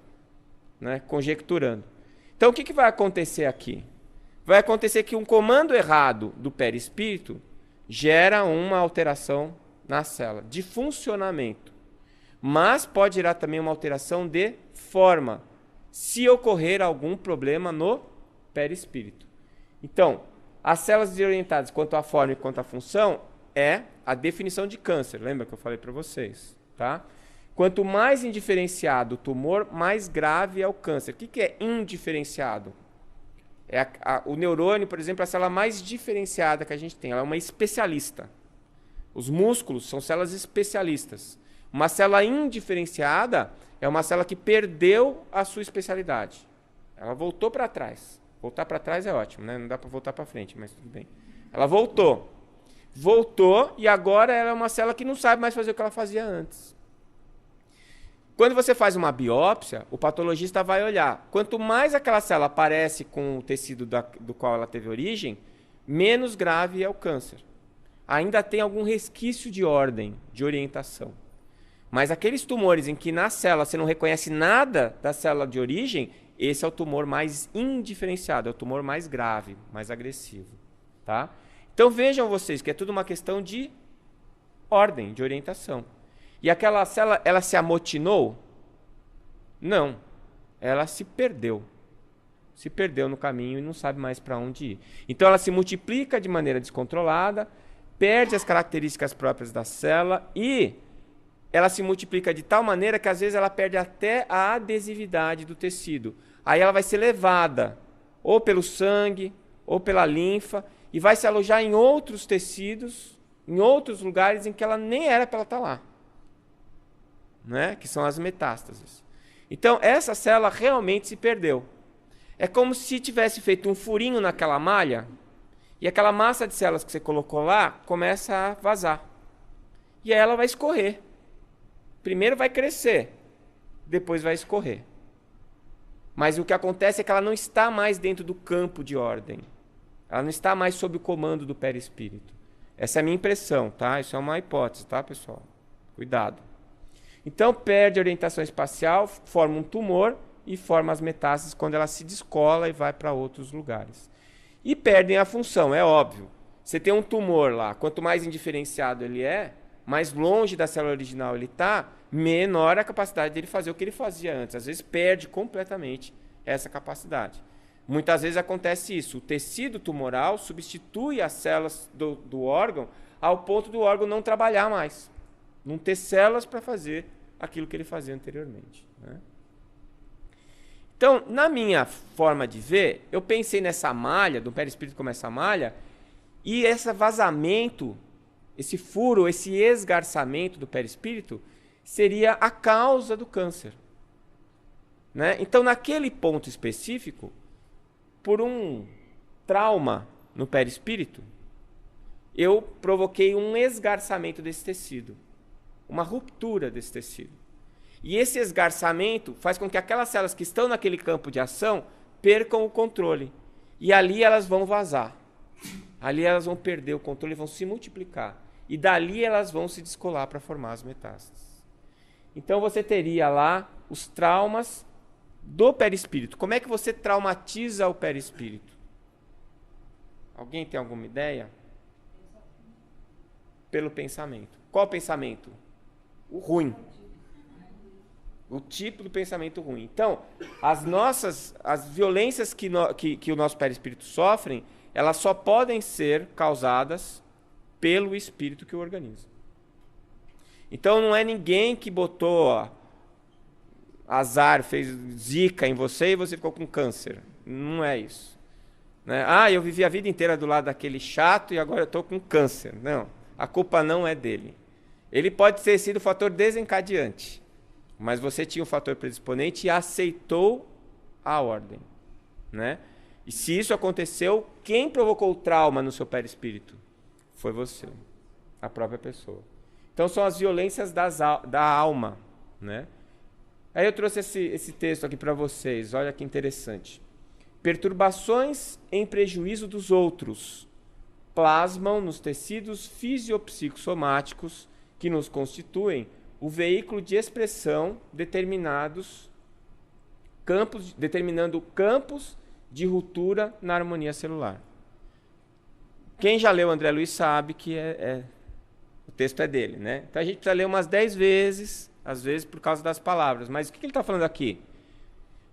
né, conjecturando. Então, o que vai acontecer aqui? Vai acontecer que um comando errado do perispírito gera uma alteração na célula, de funcionamento. Mas pode gerar também uma alteração de forma, se ocorrer algum problema no perispírito. Então, as células desorientadas quanto à forma e quanto à função é a definição de câncer. Lembra que eu falei para vocês? Tá? Quanto mais indiferenciado o tumor, mais grave é o câncer. O que é indiferenciado? É o neurônio, por exemplo, é a célula mais diferenciada que a gente tem. Ela é uma especialista. Os músculos são células especialistas. Uma célula indiferenciada é uma célula que perdeu a sua especialidade. Ela voltou para trás. Voltar para trás é ótimo, né? Não dá para voltar para frente, mas tudo bem. Ela voltou. Voltou e agora ela é uma célula que não sabe mais fazer o que ela fazia antes. Quando você faz uma biópsia, o patologista vai olhar. Quanto mais aquela célula parece com o tecido do qual ela teve origem, menos grave é o câncer. Ainda tem algum resquício de ordem, de orientação. Mas aqueles tumores em que na célula você não reconhece nada da célula de origem, esse é o tumor mais indiferenciado, é o tumor mais grave, mais agressivo. Tá? Então vejam vocês que é tudo uma questão de ordem, de orientação. E aquela célula, ela se amotinou? Não. Ela se perdeu. Se perdeu no caminho e não sabe mais para onde ir. Então ela se multiplica de maneira descontrolada, perde as características próprias da célula e ela se multiplica de tal maneira que às vezes ela perde até a adesividade do tecido. Aí ela vai ser levada ou pelo sangue ou pela linfa e vai se alojar em outros tecidos, em outros lugares em que ela nem era para ela estar lá. Né? Que são as metástases. Então, essa célula realmente se perdeu. É como se tivesse feito um furinho naquela malha e aquela massa de células que você colocou lá começa a vazar. E aí ela vai escorrer. Primeiro vai crescer, depois vai escorrer. Mas o que acontece é que ela não está mais dentro do campo de ordem. Ela não está mais sob o comando do perispírito. Essa é a minha impressão, tá? Isso é uma hipótese, tá, pessoal? Cuidado. Então, perde a orientação espacial, forma um tumor e forma as metástases quando ela se descola e vai para outros lugares. E perdem a função, é óbvio. Você tem um tumor lá, quanto mais indiferenciado ele é, mais longe da célula original ele está, menor a capacidade dele fazer o que ele fazia antes. Às vezes perde completamente essa capacidade. Muitas vezes acontece isso. O tecido tumoral substitui as células do órgão ao ponto do órgão não trabalhar mais. Não ter células para fazer aquilo que ele fazia anteriormente. Né? Então, na minha forma de ver, eu pensei nessa malha, do perispírito como essa malha, e esse vazamento, esse furo, esse esgarçamento do perispírito seria a causa do câncer. Né? Então, naquele ponto específico, por um trauma no perispírito, eu provoquei um esgarçamento desse tecido, uma ruptura desse tecido. E esse esgarçamento faz com que aquelas células que estão naquele campo de ação percam o controle. E ali elas vão vazar. Ali elas vão perder o controle e vão se multiplicar. E dali elas vão se descolar para formar as metástases. Então você teria lá os traumas do perispírito. Como é que você traumatiza o perispírito? Alguém tem alguma ideia? Pelo pensamento. Qual pensamento? O ruim. O tipo do pensamento ruim. Então, as violências que o nosso perispírito sofre, elas só podem ser causadas pelo espírito que o organiza. Então, não é ninguém que botou azar, fez zika em você e você ficou com câncer. Não é isso. Né? Ah, eu vivi a vida inteira do lado daquele chato e agora eu estou com câncer. Não, a culpa não é dele. Ele pode ter sido o fator desencadeante, mas você tinha o fator predisponente e aceitou a ordem, né? E se isso aconteceu, quem provocou o trauma no seu perispírito? Foi você, a própria pessoa. Então são as violências da alma, né? Aí eu trouxe esse texto aqui para vocês, olha que interessante. Perturbações em prejuízo dos outros plasmam nos tecidos fisiopsicossomáticos que nos constituem o veículo de expressão determinando campos de ruptura na harmonia celular. Quem já leu André Luiz sabe que o texto é dele, né? Então a gente precisa ler umas 10 vezes, às vezes por causa das palavras. Mas o que ele está falando aqui?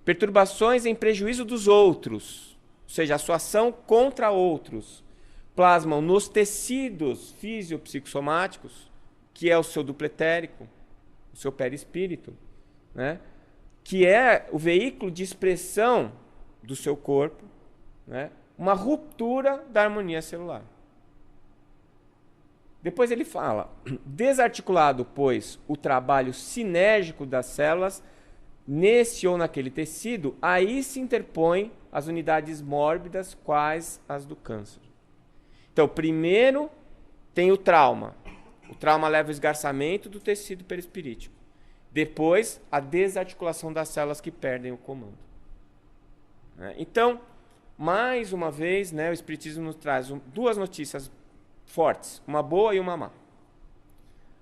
Perturbações em prejuízo dos outros, ou seja, a sua ação contra outros, plasmam nos tecidos fisiopsicossomáticos, que é o seu dupletérico, o seu perispírito, né? Que é o veículo de expressão do seu corpo, né? Uma ruptura da harmonia celular. Depois ele fala, desarticulado, pois, o trabalho sinérgico das células, nesse ou naquele tecido, aí se interpõem as unidades mórbidas, quais as do câncer. Então, primeiro tem o trauma. O trauma leva ao esgarçamento do tecido perispirítico. Depois, a desarticulação das células que perdem o comando. Então, mais uma vez, né, o Espiritismo nos traz duas notícias fortes, uma boa e uma má.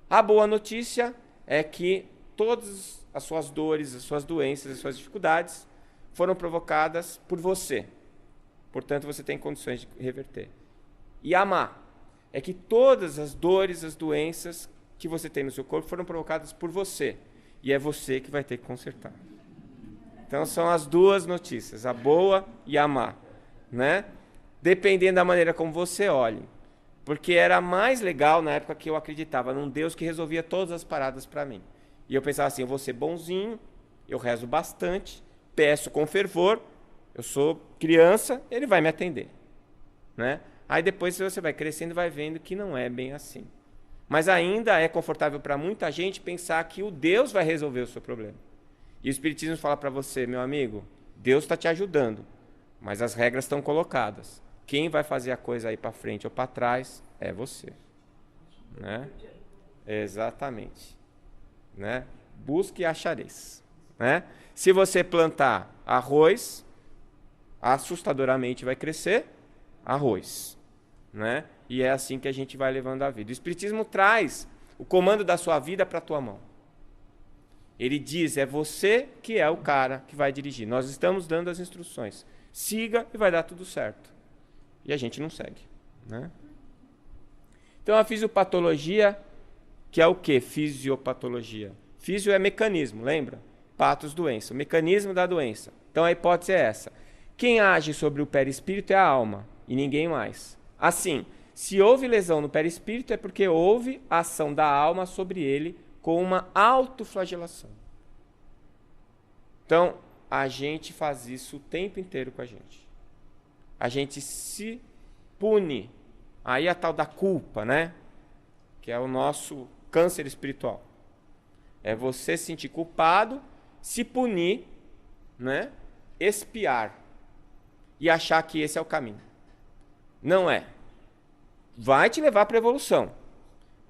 A boa notícia é que todas as suas dores, as suas doenças, as suas dificuldades foram provocadas por você. Portanto, você tem condições de reverter. E a má é que todas as dores, as doenças que você tem no seu corpo foram provocadas por você. E é você que vai ter que consertar. Então, são as duas notícias, a boa e a má, né? Dependendo da maneira como você olhe. Porque era mais legal na época que eu acreditava num Deus que resolvia todas as paradas para mim. E eu pensava assim, eu vou ser bonzinho, eu rezo bastante, peço com fervor, eu sou criança, ele vai me atender, né? Aí depois você vai crescendo e vai vendo que não é bem assim. Mas ainda é confortável para muita gente pensar que o Deus vai resolver o seu problema. E o Espiritismo fala para você, meu amigo, Deus está te ajudando, mas as regras estão colocadas. Quem vai fazer a coisa aí para frente ou para trás é você, né? Exatamente, né? Busque e achareis, né? Se você plantar arroz, assustadoramente vai crescer arroz, né? E é assim que a gente vai levando a vida. O Espiritismo traz o comando da sua vida para a tua mão. Ele diz, é você que é o cara que vai dirigir. Nós estamos dando as instruções. Siga e vai dar tudo certo. E a gente não segue, né? Então a fisiopatologia, que é o quê? Fisiopatologia. Físio é mecanismo, lembra? Patos, doença. O mecanismo da doença. Então a hipótese é essa. Quem age sobre o perispírito é a alma e ninguém mais. Assim, se houve lesão no perispírito é porque houve ação da alma sobre ele com uma autoflagelação. Então, a gente faz isso o tempo inteiro com a gente. A gente se pune. Aí a tal da culpa, né? Que é o nosso câncer espiritual. É você se sentir culpado, se punir, né? Expiar. E achar que esse é o caminho. Não é. Vai te levar para a evolução.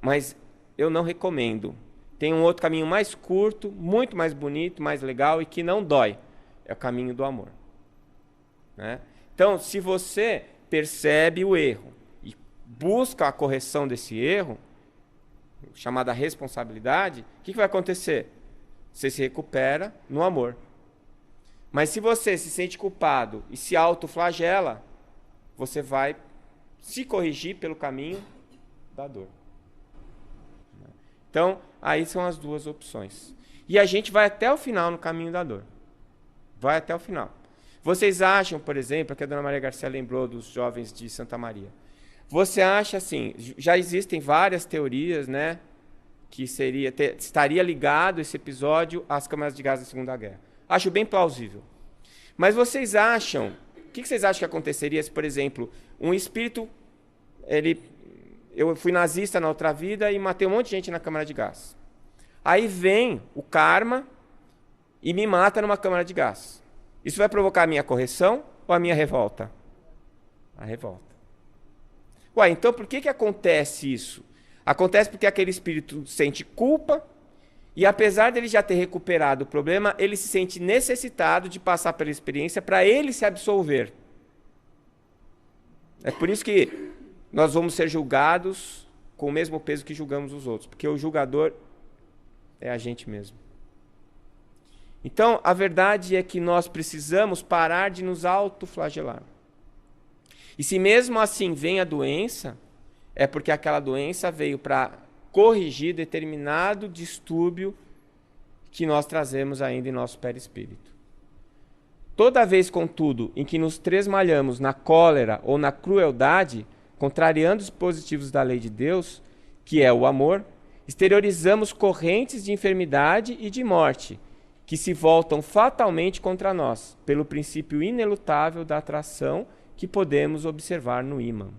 Mas eu não recomendo. Tem um outro caminho mais curto, muito mais bonito, mais legal e que não dói. É o caminho do amor, né? Então, se você percebe o erro e busca a correção desse erro, chamada responsabilidade, o que vai acontecer? Você se recupera no amor. Mas se você se sente culpado e se autoflagela, você vai se corrigir pelo caminho da dor. Então, aí são as duas opções. E a gente vai até o final no caminho da dor. Vai até o final. Vocês acham, por exemplo, que a dona Maria Garcia lembrou dos jovens de Santa Maria. Você acha assim, já existem várias teorias, né, que estaria ligado esse episódio às câmaras de gás da Segunda Guerra. Acho bem plausível. Mas vocês acham, o que vocês acham que aconteceria se, por exemplo, um espírito, ele eu fui nazista na outra vida e matei um monte de gente na câmara de gás. Aí vem o karma e me mata numa câmara de gás. Isso vai provocar a minha correção ou a minha revolta? A revolta. Ué, então por que acontece isso? Acontece porque aquele espírito sente culpa e, apesar dele já ter recuperado o problema, ele se sente necessitado de passar pela experiência para ele se absolver. É por isso que nós vamos ser julgados com o mesmo peso que julgamos os outros, porque o julgador é a gente mesmo. Então, a verdade é que nós precisamos parar de nos autoflagelar. E se mesmo assim vem a doença, é porque aquela doença veio para corrigir determinado distúrbio que nós trazemos ainda em nosso perispírito. Toda vez, contudo, em que nos tresmalhamos na cólera ou na crueldade, contrariando os dispositivos da lei de Deus, que é o amor, exteriorizamos correntes de enfermidade e de morte, que se voltam fatalmente contra nós, pelo princípio inelutável da atração que podemos observar no ímã.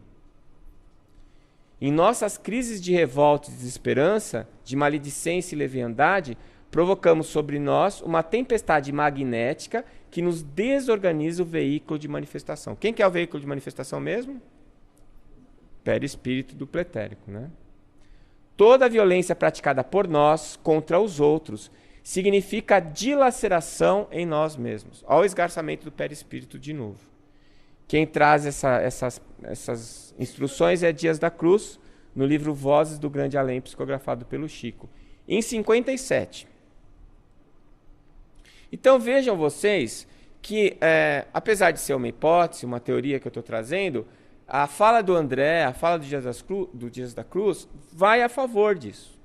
Em nossas crises de revolta e desesperança, de maledicência e leviandade, provocamos sobre nós uma tempestade magnética que nos desorganiza o veículo de manifestação. Quem que é o veículo de manifestação mesmo? Perispírito duplo etérico, né? Toda a violência praticada por nós contra os outros significa dilaceração em nós mesmos. Olha o esgarçamento do perispírito de novo. Quem traz essas instruções é Dias da Cruz, no livro Vozes do Grande Além, psicografado pelo Chico, em 57. Então vejam vocês que, apesar de ser uma hipótese, uma teoria que eu estou trazendo, a fala do André, a fala do Dias da Cruz, vai a favor disso.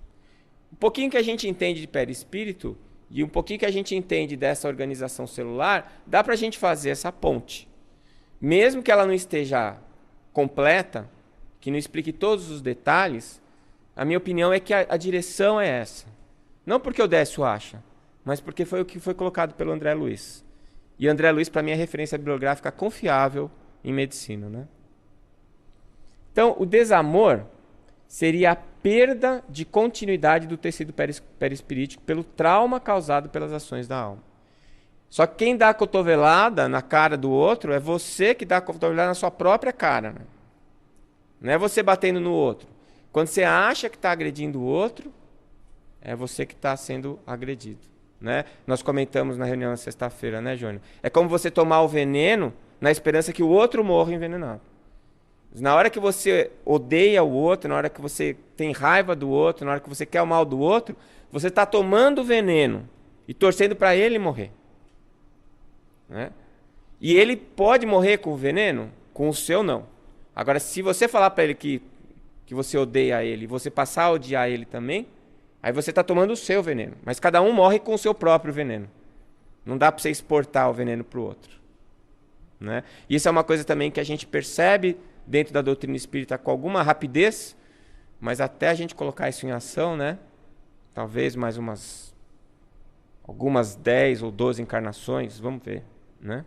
Um pouquinho que a gente entende de perispírito e um pouquinho que a gente entende dessa organização celular, dá para a gente fazer essa ponte. Mesmo que ela não esteja completa, que não explique todos os detalhes, a minha opinião é que a direção é essa. Não porque o Décio acha, mas porque foi o que foi colocado pelo André Luiz. E André Luiz, para mim, é referência bibliográfica confiável em medicina, né? Então, o desamor seria a perda de continuidade do tecido perispirítico pelo trauma causado pelas ações da alma. Só que quem dá a cotovelada na cara do outro é você que dá a cotovelada na sua própria cara, né? Não é você batendo no outro. Quando você acha que está agredindo o outro, é você que está sendo agredido, né? Nós comentamos na reunião na sexta-feira, né, Jônio? É como você tomar o veneno na esperança que o outro morra envenenado. Na hora que você odeia o outro, na hora que você tem raiva do outro, na hora que você quer o mal do outro, você está tomando o veneno e torcendo para ele morrer, né? E ele pode morrer com o veneno? Com o seu, não. Agora, se você falar para ele que você odeia ele e você passar a odiar ele também, aí você está tomando o seu veneno. Mas cada um morre com o seu próprio veneno. Não dá para você exportar o veneno para o outro, né? E isso é uma coisa também que a gente percebe dentro da doutrina espírita com alguma rapidez, mas até a gente colocar isso em ação, né? Talvez mais algumas 10 ou 12 encarnações, vamos ver, né?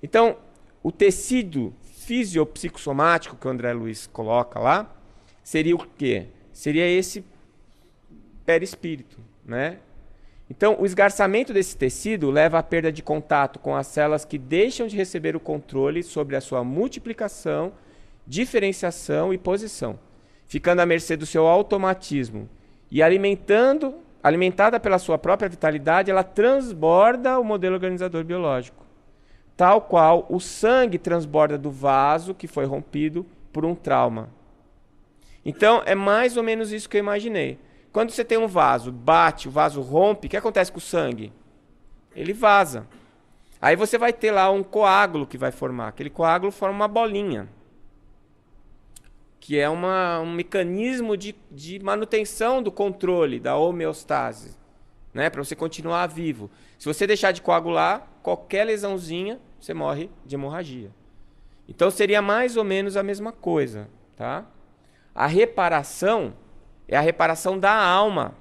Então, o tecido fisiopsicossomático que o André Luiz coloca lá, seria o quê? Seria esse perispírito, né? Então, o esgarçamento desse tecido leva à perda de contato com as células que deixam de receber o controle sobre a sua multiplicação, diferenciação e posição, ficando à mercê do seu automatismo. E alimentada pela sua própria vitalidade, ela transborda o modelo organizador biológico, tal qual o sangue transborda do vaso que foi rompido por um trauma. Então, é mais ou menos isso que eu imaginei. Quando você tem um vaso, bate, o vaso rompe, o que acontece com o sangue? Ele vaza. Aí você vai ter lá um coágulo que vai formar. Aquele coágulo forma uma bolinha, que é um mecanismo de manutenção do controle, da homeostase, né? Para você continuar vivo. Se você deixar de coagular, qualquer lesãozinha, você morre de hemorragia. Então seria mais ou menos a mesma coisa, tá? A reparação é a reparação da alma.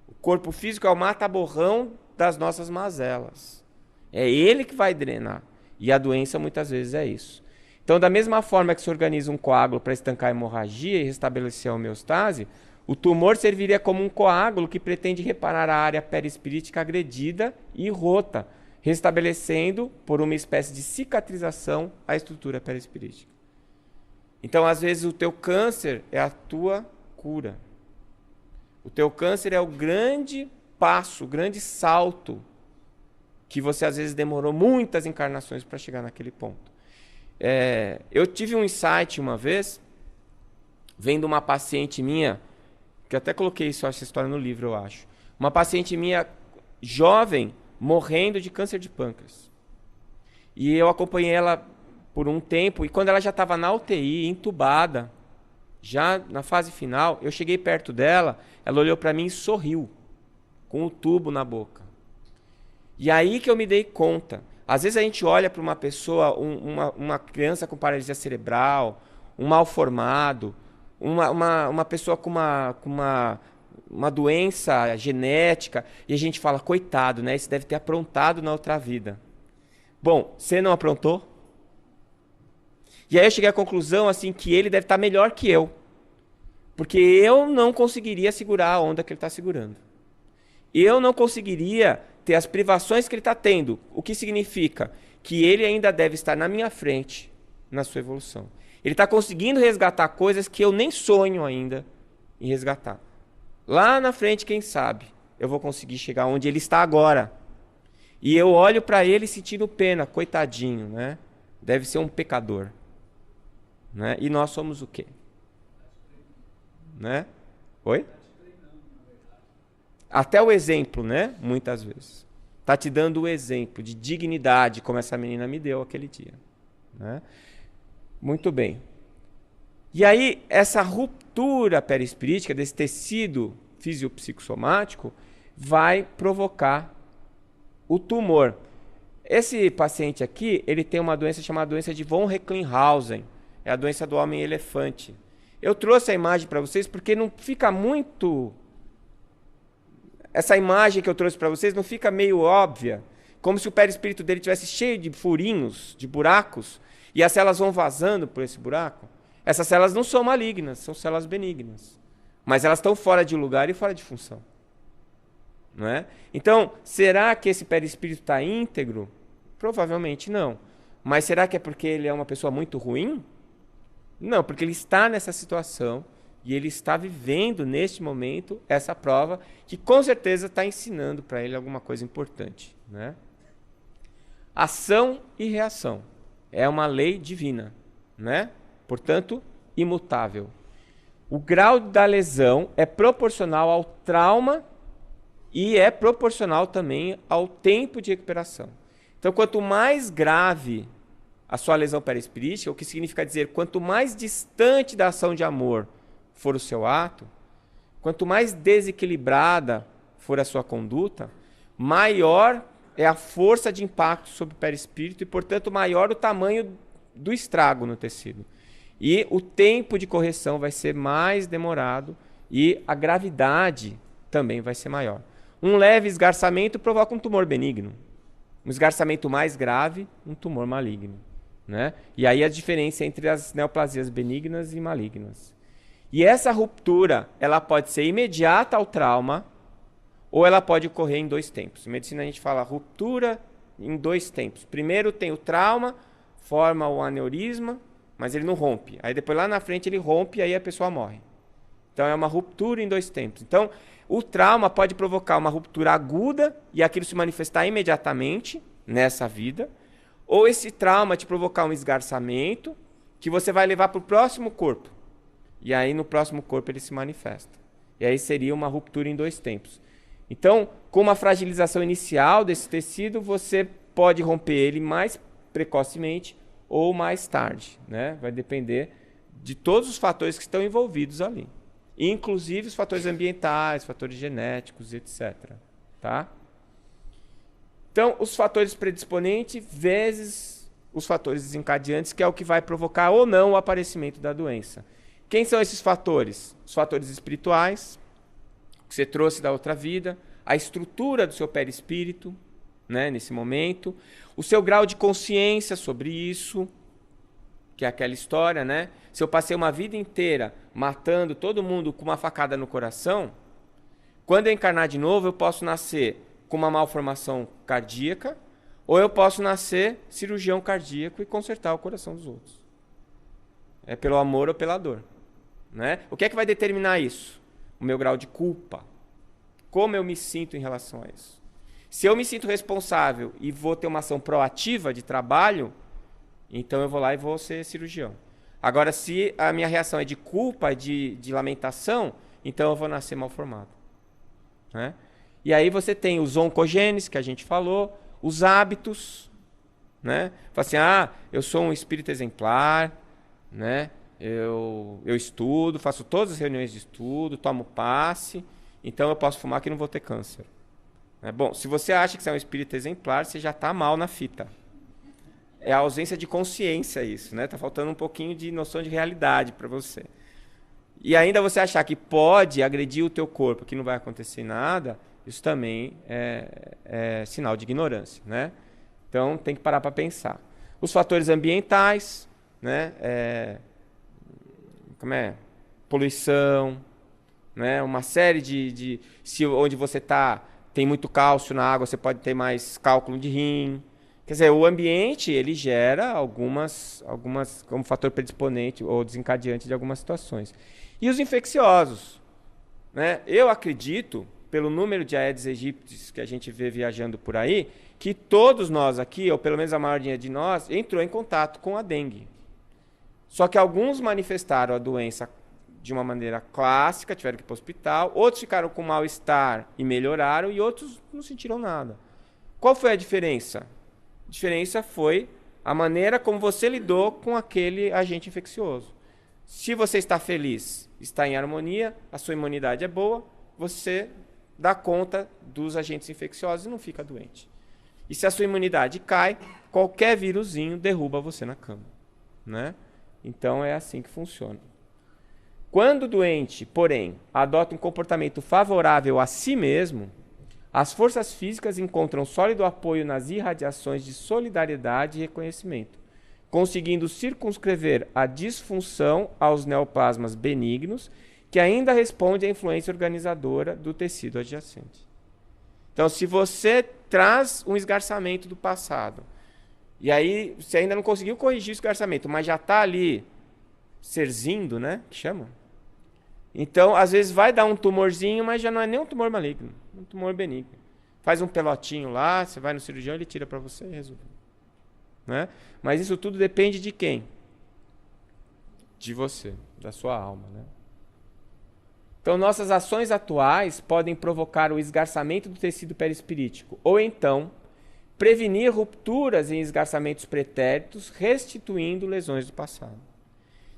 O corpo físico é o mata-borrão das nossas mazelas. É ele que vai drenar. E a doença muitas vezes é isso. Então, da mesma forma que se organiza um coágulo para estancar a hemorragia e restabelecer a homeostase, o tumor serviria como um coágulo que pretende reparar a área perispirítica agredida e rota, restabelecendo, por uma espécie de cicatrização, a estrutura perispirítica. Então, às vezes, o teu câncer é a tua cura. O teu câncer é o grande passo, o grande salto que você, às vezes, demorou muitas encarnações para chegar naquele ponto. Eu tive um insight uma vez, vendo uma paciente minha, que eu até coloquei essa história no livro, eu acho. Uma paciente minha, jovem, morrendo de câncer de pâncreas. E eu acompanhei ela por um tempo, e quando ela já estava na UTI, entubada, já na fase final, eu cheguei perto dela, ela olhou para mim e sorriu, com o tubo na boca. E aí que eu me dei conta. Às vezes a gente olha para uma pessoa, uma criança com paralisia cerebral, um mal formado, uma pessoa com uma doença genética, e a gente fala, coitado, né? Isso deve ter aprontado na outra vida. Bom, você não aprontou? E aí eu cheguei à conclusão assim, que ele deve estar melhor que eu. Porque eu não conseguiria segurar a onda que ele está segurando. Eu não conseguiria ter as privações que ele está tendo. O que significa? Que ele ainda deve estar na minha frente na sua evolução. Ele está conseguindo resgatar coisas que eu nem sonho ainda em resgatar. Lá na frente, quem sabe, eu vou conseguir chegar onde ele está agora. E eu olho para ele sentindo pena, coitadinho, né? Deve ser um pecador. Né? E nós somos o quê? Né? Oi? Até o exemplo, né? Muitas vezes. Está te dando o exemplo de dignidade, como essa menina me deu aquele dia. Né? Muito bem. E aí, essa ruptura perispirítica desse tecido fisiopsicossomático vai provocar o tumor. Esse paciente aqui, ele tem uma doença chamada doença de von Recklinghausen. É a doença do homem-elefante. Eu trouxe a imagem para vocês porque não fica muito... Essa imagem que eu trouxe para vocês não fica meio óbvia, como se o perispírito dele tivesse cheio de furinhos, de buracos, e as células vão vazando por esse buraco. Essas células não são malignas, são células benignas. Mas elas estão fora de lugar e fora de função. Não é? Então, será que esse perispírito está íntegro? Provavelmente não. Mas será que é porque ele é uma pessoa muito ruim? Não, porque ele está nessa situação e ele está vivendo neste momento essa prova que com certeza está ensinando para ele alguma coisa importante. Né? Ação e reação. É uma lei divina, né? Portanto, imutável. O grau da lesão é proporcional ao trauma e é proporcional também ao tempo de recuperação. Então, quanto mais grave a sua lesão perispirítica, o que significa dizer, quanto mais distante da ação de amor for o seu ato, quanto mais desequilibrada for a sua conduta, maior é a força de impacto sobre o perispírito e, portanto, maior o tamanho do estrago no tecido. E o tempo de correção vai ser mais demorado e a gravidade também vai ser maior. Um leve esgarçamento provoca um tumor benigno. Um esgarçamento mais grave, um tumor maligno. Né? E aí a diferença entre as neoplasias benignas e malignas. E essa ruptura, ela pode ser imediata ao trauma ou ela pode ocorrer em dois tempos. Em medicina a gente fala ruptura em dois tempos. Primeiro tem o trauma, forma o aneurisma, mas ele não rompe. Aí depois lá na frente ele rompe e aí a pessoa morre. Então é uma ruptura em dois tempos. Então o trauma pode provocar uma ruptura aguda e aquilo se manifestar imediatamente nessa vida. Ou esse trauma te provocar um esgarçamento que você vai levar para o próximo corpo. E aí no próximo corpo ele se manifesta. E aí seria uma ruptura em dois tempos. Então, com uma fragilização inicial desse tecido, você pode romper ele mais precocemente ou mais tarde. Né? Vai depender de todos os fatores que estão envolvidos ali. Inclusive os fatores ambientais, fatores genéticos, etc. Tá? Então, os fatores predisponentes vezes os fatores desencadeantes, que é o que vai provocar ou não o aparecimento da doença. Quem são esses fatores? Os fatores espirituais, que você trouxe da outra vida, a estrutura do seu perispírito, né, nesse momento, o seu grau de consciência sobre isso, que é aquela história, né? Se eu passei uma vida inteira matando todo mundo com uma facada no coração, quando eu encarnar de novo, eu posso nascer com uma malformação cardíaca, ou eu posso nascer cirurgião cardíaco e consertar o coração dos outros. É pelo amor ou pela dor, né? O que é que vai determinar isso? O meu grau de culpa. Como eu me sinto em relação a isso? Se eu me sinto responsável e vou ter uma ação proativa de trabalho, então eu vou lá e vou ser cirurgião. Agora, se a minha reação é de culpa, de lamentação, então eu vou nascer mal formado, né? E aí você tem os oncogenes, que a gente falou, os hábitos, né? Fala assim, eu sou um espírito exemplar, né? Eu estudo, faço todas as reuniões de estudo, tomo passe, então eu posso fumar que não vou ter câncer. Bom, se você acha que você é um espírito exemplar, você já está mal na fita. É a ausência de consciência isso, né? Tá faltando um pouquinho de noção de realidade para você. E ainda você achar que pode agredir o teu corpo, que não vai acontecer nada, isso também é sinal de ignorância, né? Então tem que parar para pensar. Os fatores ambientais, né? Poluição, né? Uma série se onde você está tem muito cálcio na água, você pode ter mais cálculo de rim. Quer dizer, o ambiente ele gera algumas como fator predisponente ou desencadeante de algumas situações. E os infecciosos, né? Eu acredito, pelo número de Aedes aegypti que a gente vê viajando por aí, que todos nós aqui, ou pelo menos a maioria de nós, entrou em contato com a dengue. Só que alguns manifestaram a doença de uma maneira clássica, tiveram que ir para o hospital, outros ficaram com mal-estar e melhoraram, e outros não sentiram nada. Qual foi a diferença? A diferença foi a maneira como você lidou com aquele agente infeccioso. Se você está feliz, está em harmonia, a sua imunidade é boa, você dá conta dos agentes infecciosos e não fica doente. E se a sua imunidade cai, qualquer vírusinho derruba você na cama, né? Então é assim que funciona. Quando o doente, porém, adota um comportamento favorável a si mesmo, as forças físicas encontram sólido apoio nas irradiações de solidariedade e reconhecimento, conseguindo circunscrever a disfunção aos neoplasmas benignos, que ainda responde à influência organizadora do tecido adjacente. Então, se você traz um esgarçamento do passado, e aí você ainda não conseguiu corrigir o esgarçamento, mas já está ali serzindo, né? Que chama? Então, às vezes vai dar um tumorzinho, mas já não é nem um tumor maligno, é um tumor benigno. Faz um pelotinho lá, você vai no cirurgião, ele tira para você e resolve. Né? Mas isso tudo depende de quem? De você, da sua alma, né? Então, nossas ações atuais podem provocar o esgarçamento do tecido perispirítico, ou então prevenir rupturas em esgarçamentos pretéritos, restituindo lesões do passado.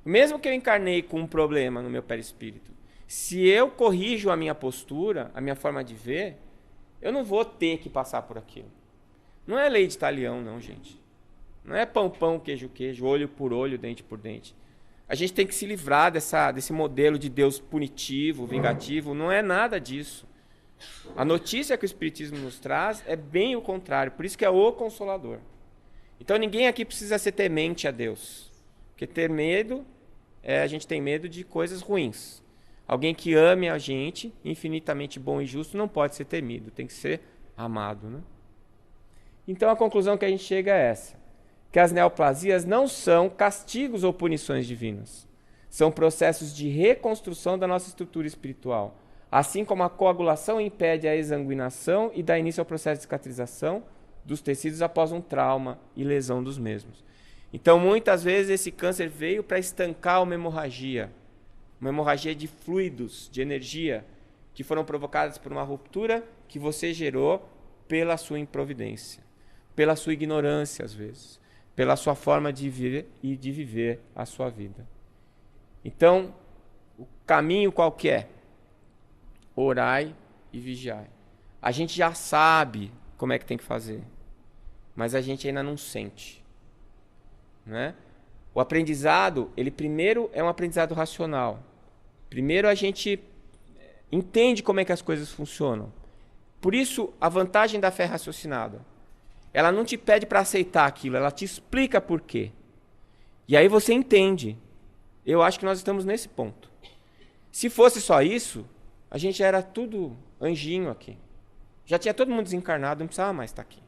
Mesmo que eu encarnei com um problema no meu perispírito, se eu corrijo a minha postura, a minha forma de ver, eu não vou ter que passar por aquilo. Não é lei de talião, não, gente. Não é pão, pão, queijo, queijo, olho por olho, dente por dente. A gente tem que se livrar desse modelo de Deus punitivo, vingativo. Não é nada disso. A notícia que o Espiritismo nos traz é bem o contrário. Por isso que é o Consolador. Então ninguém aqui precisa ser temente a Deus. Porque ter medo, a gente tem medo de coisas ruins. Alguém que ame a gente, infinitamente bom e justo, não pode ser temido. Tem que ser amado, né? Então a conclusão que a gente chega é essa. Que as neoplasias não são castigos ou punições divinas. São processos de reconstrução da nossa estrutura espiritual. Assim como a coagulação impede a exsanguinação e dá início ao processo de cicatrização dos tecidos após um trauma e lesão dos mesmos. Então, muitas vezes, esse câncer veio para estancar uma hemorragia de fluidos, de energia, que foram provocadas por uma ruptura que você gerou pela sua improvidência, pela sua ignorância, às vezes, pela sua forma de vir e de viver a sua vida. Então, o caminho qual que é? Orai e vigiai. A gente já sabe como é que tem que fazer, mas a gente ainda não sente. Né? O aprendizado, ele primeiro é um aprendizado racional. Primeiro a gente entende como é que as coisas funcionam. Por isso, a vantagem da fé raciocinada. Ela não te pede para aceitar aquilo, ela te explica por quê. E aí você entende. Eu acho que nós estamos nesse ponto. Se fosse só isso, a gente já era tudo anjinho aqui. Já tinha todo mundo desencarnado, não precisava mais estar aqui.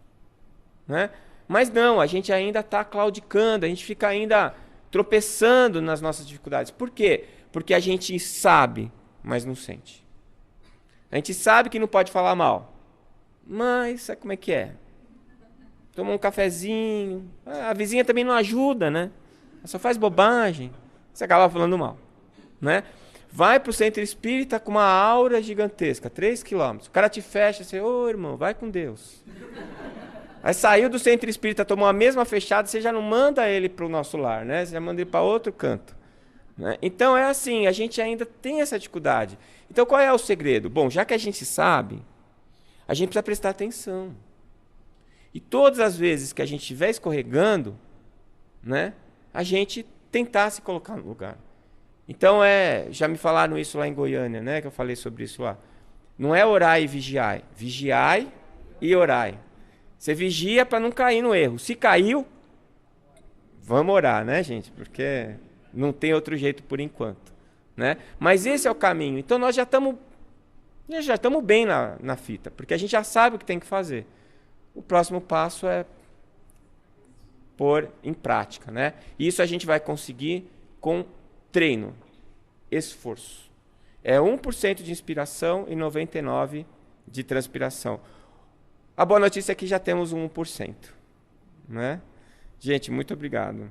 Né? Mas não, a gente ainda está claudicando, a gente fica ainda tropeçando nas nossas dificuldades. Por quê? Porque a gente sabe, mas não sente. A gente sabe que não pode falar mal, mas sabe como é que é? Toma um cafezinho, a vizinha também não ajuda, né? Ela só faz bobagem, você acaba falando mal, né? Vai para o centro espírita com uma aura gigantesca, 3 quilômetros. O cara te fecha, você, ô irmão, vai com Deus. Aí saiu do centro espírita, tomou a mesma fechada, você já não manda ele para o nosso lar, né? Você já manda ele para outro canto. Né? Então é assim, a gente ainda tem essa dificuldade. Então qual é o segredo? Bom, já que a gente sabe, a gente precisa prestar atenção. E todas as vezes que a gente estiver escorregando, né, a gente tentar se colocar no lugar. Então já me falaram isso lá em Goiânia, né, que eu falei sobre isso lá. Não é orar e vigiai. Vigiai e orai. Você vigia para não cair no erro. Se caiu, vamos orar, né, gente? Porque não tem outro jeito por enquanto, né? Mas esse é o caminho. Então nós já estamos bem na fita, porque a gente já sabe o que tem que fazer. O próximo passo é pôr em prática, né? E isso a gente vai conseguir com treino, esforço. É 1% de inspiração e 99% de transpiração. A boa notícia é que já temos um 1%, né? Gente, muito obrigado.